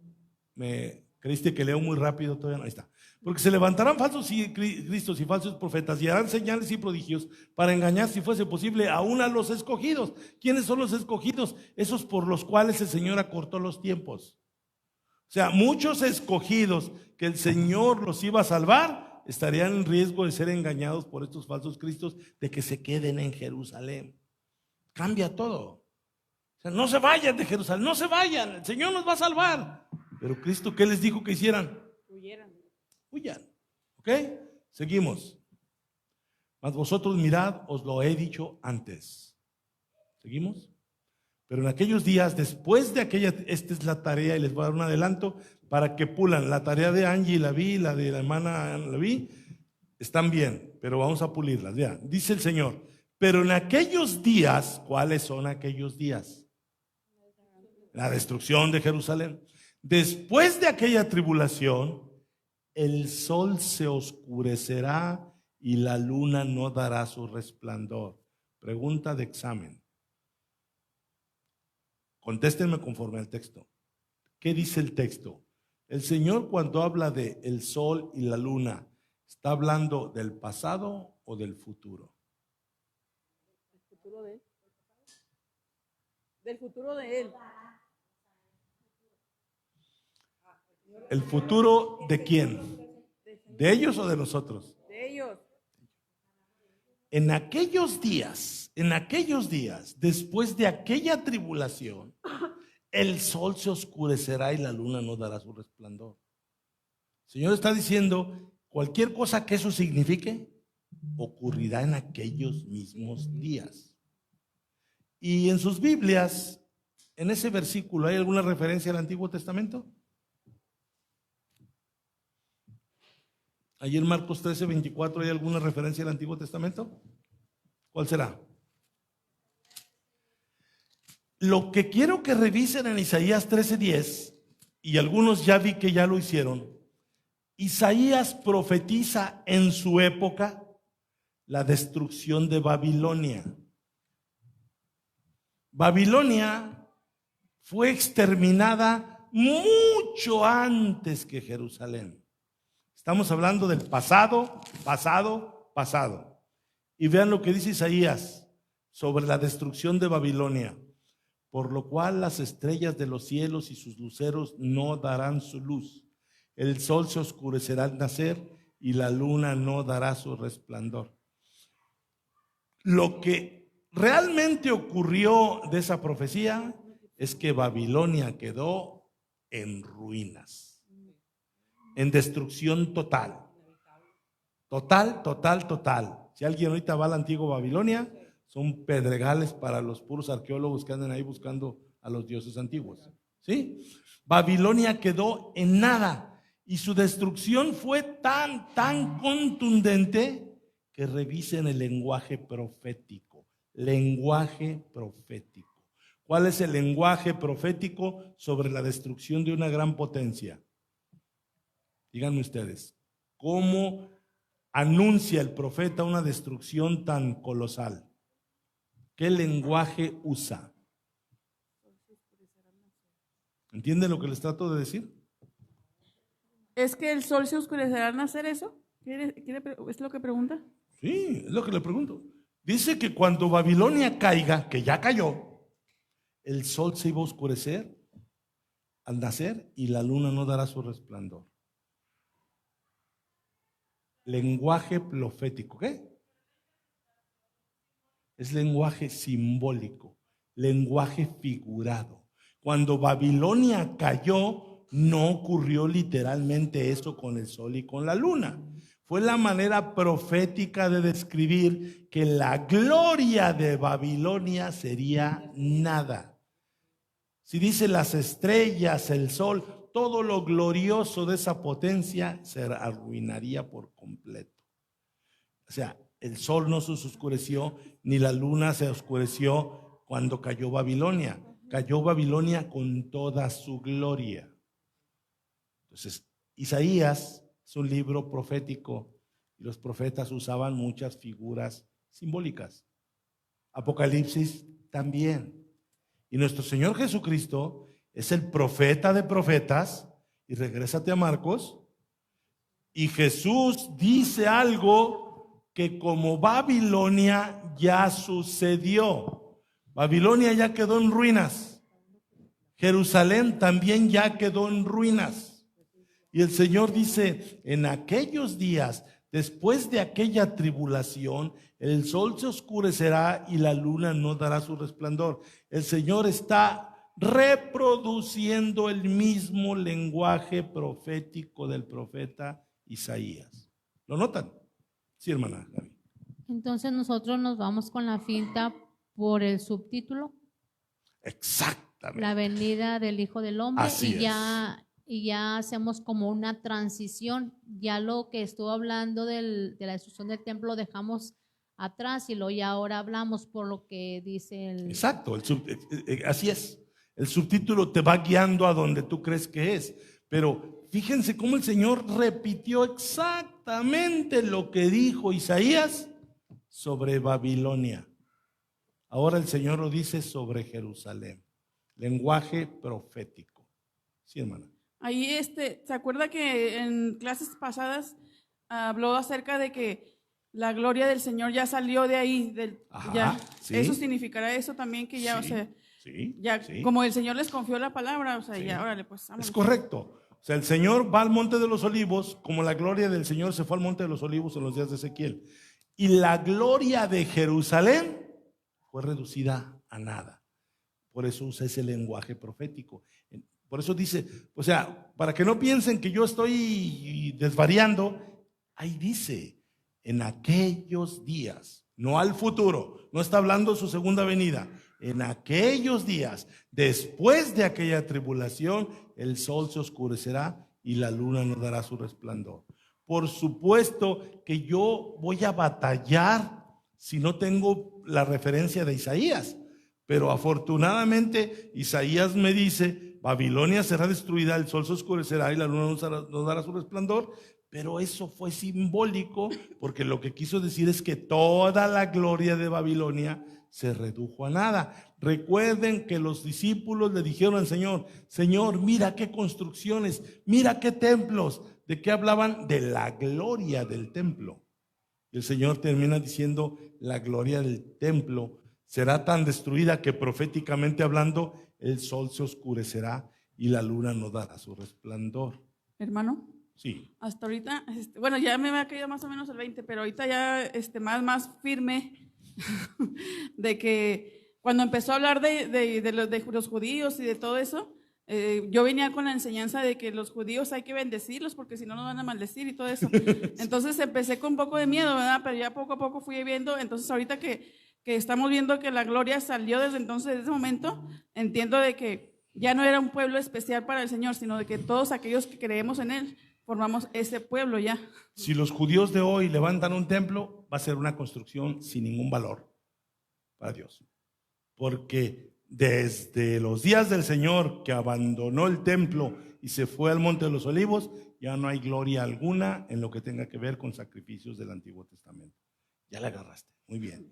¿Me creíste que leo muy rápido? Todavía no, ahí está. Porque se levantarán falsos cristos y falsos profetas y harán señales y prodigios para engañar, si fuese posible, aún a los escogidos. ¿Quiénes son los escogidos? Esos por los cuales el Señor acortó los tiempos. O sea, muchos escogidos que el Señor los iba a salvar estarían en riesgo de ser engañados por estos falsos cristos, de que se queden en Jerusalén. Cambia todo. O sea, no se vayan de Jerusalén, no se vayan, el Señor nos va a salvar. Pero Cristo, ¿qué les dijo que hicieran? Huyan. ¿Ok? Seguimos. Mas vosotros mirad, os lo he dicho antes. ¿Seguimos? Pero en aquellos días, después de aquella, esta es la tarea, y les voy a dar un adelanto para que pulan. La tarea de Angie la vi, la de la hermana la vi, están bien, pero vamos a pulirlas. Ya, dice el Señor, pero en aquellos días, ¿cuáles son aquellos días? La destrucción de Jerusalén. Después de aquella tribulación, el sol se oscurecerá y la luna no dará su resplandor. Pregunta de examen. Contéstenme conforme al texto. ¿Qué dice el texto? El Señor, cuando habla de el sol y la luna, ¿está hablando del pasado o del futuro? El futuro de Él. Del futuro de Él. ¿El futuro de quién? ¿De ellos o de nosotros? De ellos. En aquellos días, después de aquella tribulación, el sol se oscurecerá y la luna no dará su resplandor. El Señor está diciendo, cualquier cosa que eso signifique, ocurrirá en aquellos mismos días. Y en sus Biblias, en ese versículo, ¿hay alguna referencia al Antiguo Testamento? Allí en Marcos 13:24, ¿hay alguna referencia al Antiguo Testamento? ¿Cuál será? Lo que quiero que revisen en Isaías 13:10, y algunos ya vi que ya lo hicieron, Isaías profetiza en su época la destrucción de Babilonia. Babilonia fue exterminada mucho antes que Jerusalén. Estamos hablando del pasado. Y vean lo que dice Isaías sobre la destrucción de Babilonia. Por lo cual las estrellas de los cielos y sus luceros no darán su luz. El sol se oscurecerá al nacer y la luna no dará su resplandor. Lo que realmente ocurrió de esa profecía es que Babilonia quedó en ruinas. En destrucción total. Total. Si alguien ahorita va a la antigua Babilonia, son pedregales para los puros arqueólogos que andan ahí buscando a los dioses antiguos. ¿Sí? Babilonia quedó en nada. Y su destrucción fue tan contundente que revisen el lenguaje profético. Lenguaje profético. ¿Cuál es el lenguaje profético sobre la destrucción de una gran potencia? Díganme ustedes, ¿cómo anuncia el profeta una destrucción tan colosal? ¿Qué lenguaje usa? ¿Entienden lo que les trato de decir? ¿Es que el sol se oscurecerá al nacer eso? ¿Es lo que pregunta? Sí, es lo que le pregunto. Dice que cuando Babilonia caiga, que ya cayó, el sol se iba a oscurecer al nacer y la luna no dará su resplandor. Lenguaje profético, ¿qué? Es lenguaje simbólico, lenguaje figurado. Cuando Babilonia cayó, no ocurrió literalmente eso con el sol y con la luna. Fue la manera profética de describir que la gloria de Babilonia sería nada. Si dice las estrellas, el sol, todo lo glorioso de esa potencia se arruinaría por completo. O sea, el sol no se oscureció, ni la luna se oscureció cuando cayó Babilonia. Cayó Babilonia con toda su gloria. Entonces, Isaías es un libro profético y los profetas usaban muchas figuras simbólicas. Apocalipsis también. Y nuestro Señor Jesucristo es el profeta de profetas. Y regrésate a Marcos. Y Jesús dice algo que como Babilonia ya sucedió. Babilonia ya quedó en ruinas. Jerusalén también ya quedó en ruinas. Y el Señor dice, en aquellos días, después de aquella tribulación, el sol se oscurecerá y la luna no dará su resplandor. El Señor está reproduciendo el mismo lenguaje profético del profeta Isaías. ¿Lo notan? Sí, hermana Gaby. Entonces nosotros nos vamos con la finta por el subtítulo. Exactamente. La venida del Hijo del Hombre. Así Y ya hacemos como una transición. Ya lo que estuvo hablando de la destrucción del templo lo dejamos atrás y ya ahora hablamos por lo que dice el... Exacto, así es. El subtítulo te va guiando a donde tú crees que es. Pero fíjense cómo el Señor repitió exactamente lo que dijo Isaías sobre Babilonia. Ahora el Señor lo dice sobre Jerusalén. Lenguaje profético. Sí, hermana. Ahí, ¿se acuerda que en clases pasadas habló acerca de que la gloria del Señor ya salió de ahí? Ajá, ya. sí. ¿Eso significará eso también que ya, Sí, o sea, sí, ya sí. como el Señor les confió la palabra, o sea, Sí. ya, órale, pues vámonos. Es correcto. O sea, el Señor va al monte de los olivos, como la gloria del Señor se fue al monte de los olivos en los días de Ezequiel. Y la gloria de Jerusalén fue reducida a nada. Por eso usa ese lenguaje profético. Por eso dice, o sea, para que no piensen que yo estoy desvariando, ahí dice, en aquellos días, no al futuro, no está hablando de su segunda venida, en aquellos días, después de aquella tribulación, el sol se oscurecerá y la luna no dará su resplandor. Por supuesto que yo voy a batallar si no tengo la referencia de Isaías, pero afortunadamente Isaías me dice, Babilonia será destruida, el sol se oscurecerá y la luna no dará su resplandor, pero eso fue simbólico porque lo que quiso decir es que toda la gloria de Babilonia se redujo a nada. Recuerden que los discípulos le dijeron al Señor, Señor, mira qué construcciones, mira qué templos. ¿De qué hablaban? De la gloria del templo. Y el Señor termina diciendo, la gloria del templo será tan destruida que proféticamente hablando, el sol se oscurecerá y la luna no dará su resplandor. Hermano, Sí. hasta ahorita, bueno, ya me ha caído más o menos el 20, pero ahorita ya más firme de que cuando empezó a hablar de los judíos y de todo eso, yo venía con la enseñanza de que los judíos hay que bendecirlos porque si no nos van a maldecir y todo eso. Entonces empecé con un poco de miedo, ¿verdad? Pero ya poco a poco fui viendo. Entonces ahorita que estamos viendo que la gloria salió desde entonces, desde ese momento, entiendo de que ya no era un pueblo especial para el Señor, sino de que todos aquellos que creemos en Él formamos ese pueblo ya. Si los judíos de hoy levantan un templo, va a ser una construcción sin ningún valor para Dios. Porque desde los días del Señor, que abandonó el templo y se fue al Monte de los Olivos, ya no hay gloria alguna en lo que tenga que ver con sacrificios del Antiguo Testamento. Ya la agarraste, muy bien.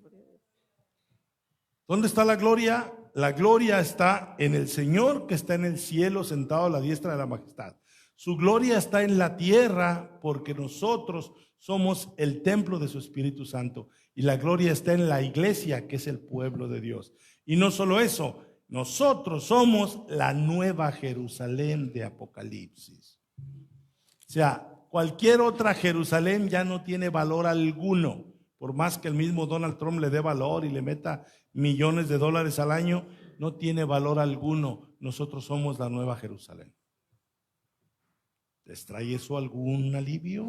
¿Dónde está la gloria? La gloria está en el Señor que está en el cielo sentado a la diestra de la majestad. Su gloria está en la tierra porque nosotros somos el templo de su Espíritu Santo. Y la gloria está en la iglesia, que es el pueblo de Dios. Y no solo eso, nosotros somos la nueva Jerusalén de Apocalipsis. O sea, cualquier otra Jerusalén ya no tiene valor alguno. Por más que el mismo Donald Trump le dé valor y le meta millones de dólares al año, no tiene valor alguno. Nosotros somos la nueva Jerusalén. ¿Les trae eso algún alivio?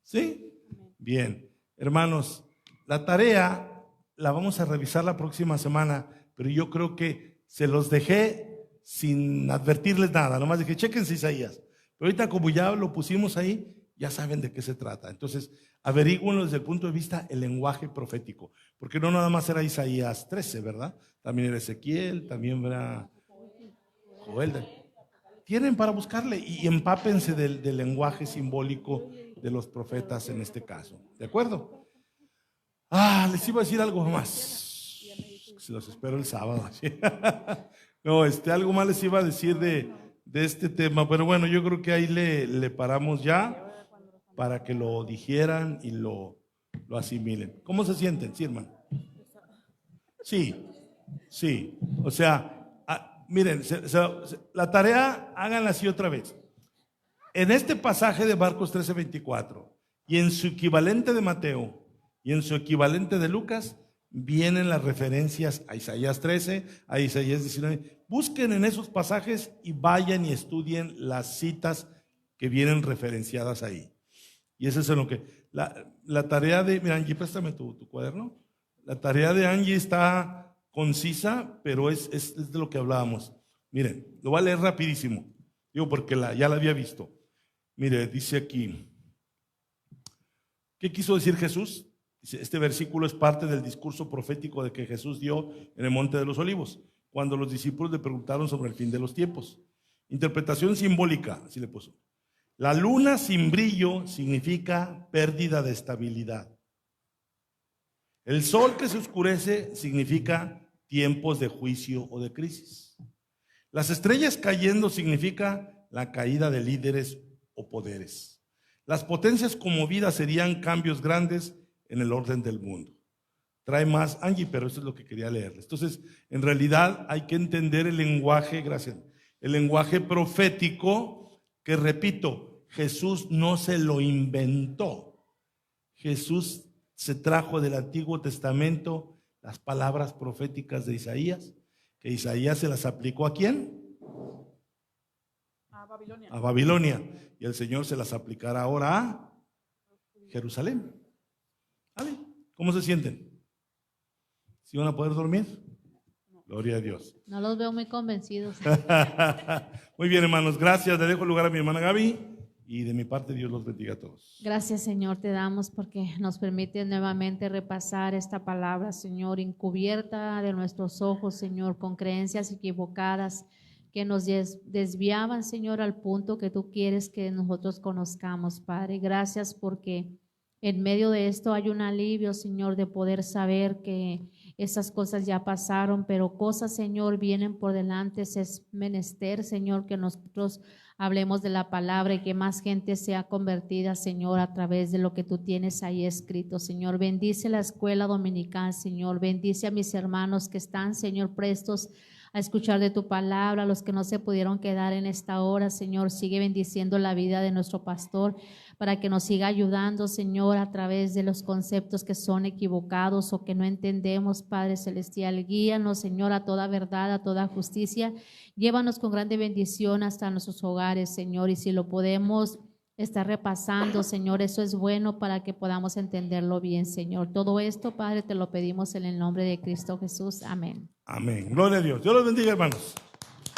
¿Sí? Bien. Hermanos, la tarea la vamos a revisar la próxima semana, pero yo creo que se los dejé sin advertirles nada. Nomás dije, chéquense Isaías. Pero ahorita como ya lo pusimos ahí, ya saben de qué se trata. Entonces, averígüenlo desde el punto de vista del lenguaje profético. Porque no nada más era Isaías 13, ¿verdad? También era Ezequiel, también era Joel. Tienen para buscarle y empápense del lenguaje simbólico de los profetas en este caso. ¿De acuerdo? Les iba a decir algo más. Se los espero el sábado. No, algo más les iba a decir de este tema. Pero bueno, yo creo que ahí le paramos ya para que lo digieran y lo asimilen. ¿Cómo se sienten? Sí, hermano. Sí. O sea, miren, la tarea háganla así otra vez. En este pasaje de Marcos 13:24 y en su equivalente de Mateo y en su equivalente de Lucas vienen las referencias a Isaías 13, a Isaías 19. Busquen en esos pasajes y vayan y estudien las citas que vienen referenciadas ahí. Y eso es en lo que la tarea de, mira Angie, préstame tu cuaderno. La tarea de Angie está concisa, pero es de lo que hablábamos. Miren, lo voy a leer rapidísimo, digo porque ya la había visto. Mire, dice aquí, ¿qué quiso decir Jesús? Dice, este versículo es parte del discurso profético de que Jesús dio en el Monte de los Olivos, cuando los discípulos le preguntaron sobre el fin de los tiempos. Interpretación simbólica, así le puso. La luna sin brillo significa pérdida de estabilidad. El sol que se oscurece significa tiempos de juicio o de crisis. Las estrellas cayendo significa la caída de líderes o poderes. Las potencias conmovidas serían cambios grandes en el orden del mundo. Trae más Angie, pero eso es lo que quería leerles. Entonces, en realidad hay que entender el lenguaje, gracias, el lenguaje profético que, repito, Jesús no se lo inventó. Jesús se trajo del Antiguo Testamento las palabras proféticas de Isaías, que Isaías se las aplicó ¿a quién? A Babilonia. A Babilonia. Y el Señor se las aplicará ahora a Jerusalén. ¿Vale? ¿Cómo se sienten? ¿Sí van a poder dormir? Gloria a Dios. No los veo muy convencidos. Muy bien, hermanos, gracias. Le dejo el lugar a mi hermana Gaby. Y de mi parte, Dios los bendiga a todos. Gracias, Señor, te damos porque nos permite nuevamente repasar esta palabra, Señor, encubierta de nuestros ojos, Señor, con creencias equivocadas que nos desviaban, Señor, al punto que tú quieres que nosotros conozcamos, Padre. Gracias porque en medio de esto hay un alivio, Señor, de poder saber que esas cosas ya pasaron, pero cosas, Señor, vienen por delante. Es menester, Señor, que nosotros hablemos de la palabra y que más gente sea convertida, Señor, a través de lo que tú tienes ahí escrito, Señor. Bendice la escuela dominical, Señor. Bendice a mis hermanos que están, Señor, prestos a escuchar de tu palabra, los que no se pudieron quedar en esta hora, Señor. Sigue bendiciendo la vida de nuestro pastor para que nos siga ayudando, Señor, a través de los conceptos que son equivocados o que no entendemos, Padre Celestial. Guíanos, Señor, a toda verdad, a toda justicia. Llévanos con grande bendición hasta nuestros hogares, Señor, y si lo podemos estar repasando, Señor, eso es bueno para que podamos entenderlo bien, Señor. Todo esto, Padre, te lo pedimos en el nombre de Cristo Jesús. Amén. Amén. Gloria a Dios. Dios los bendiga, hermanos.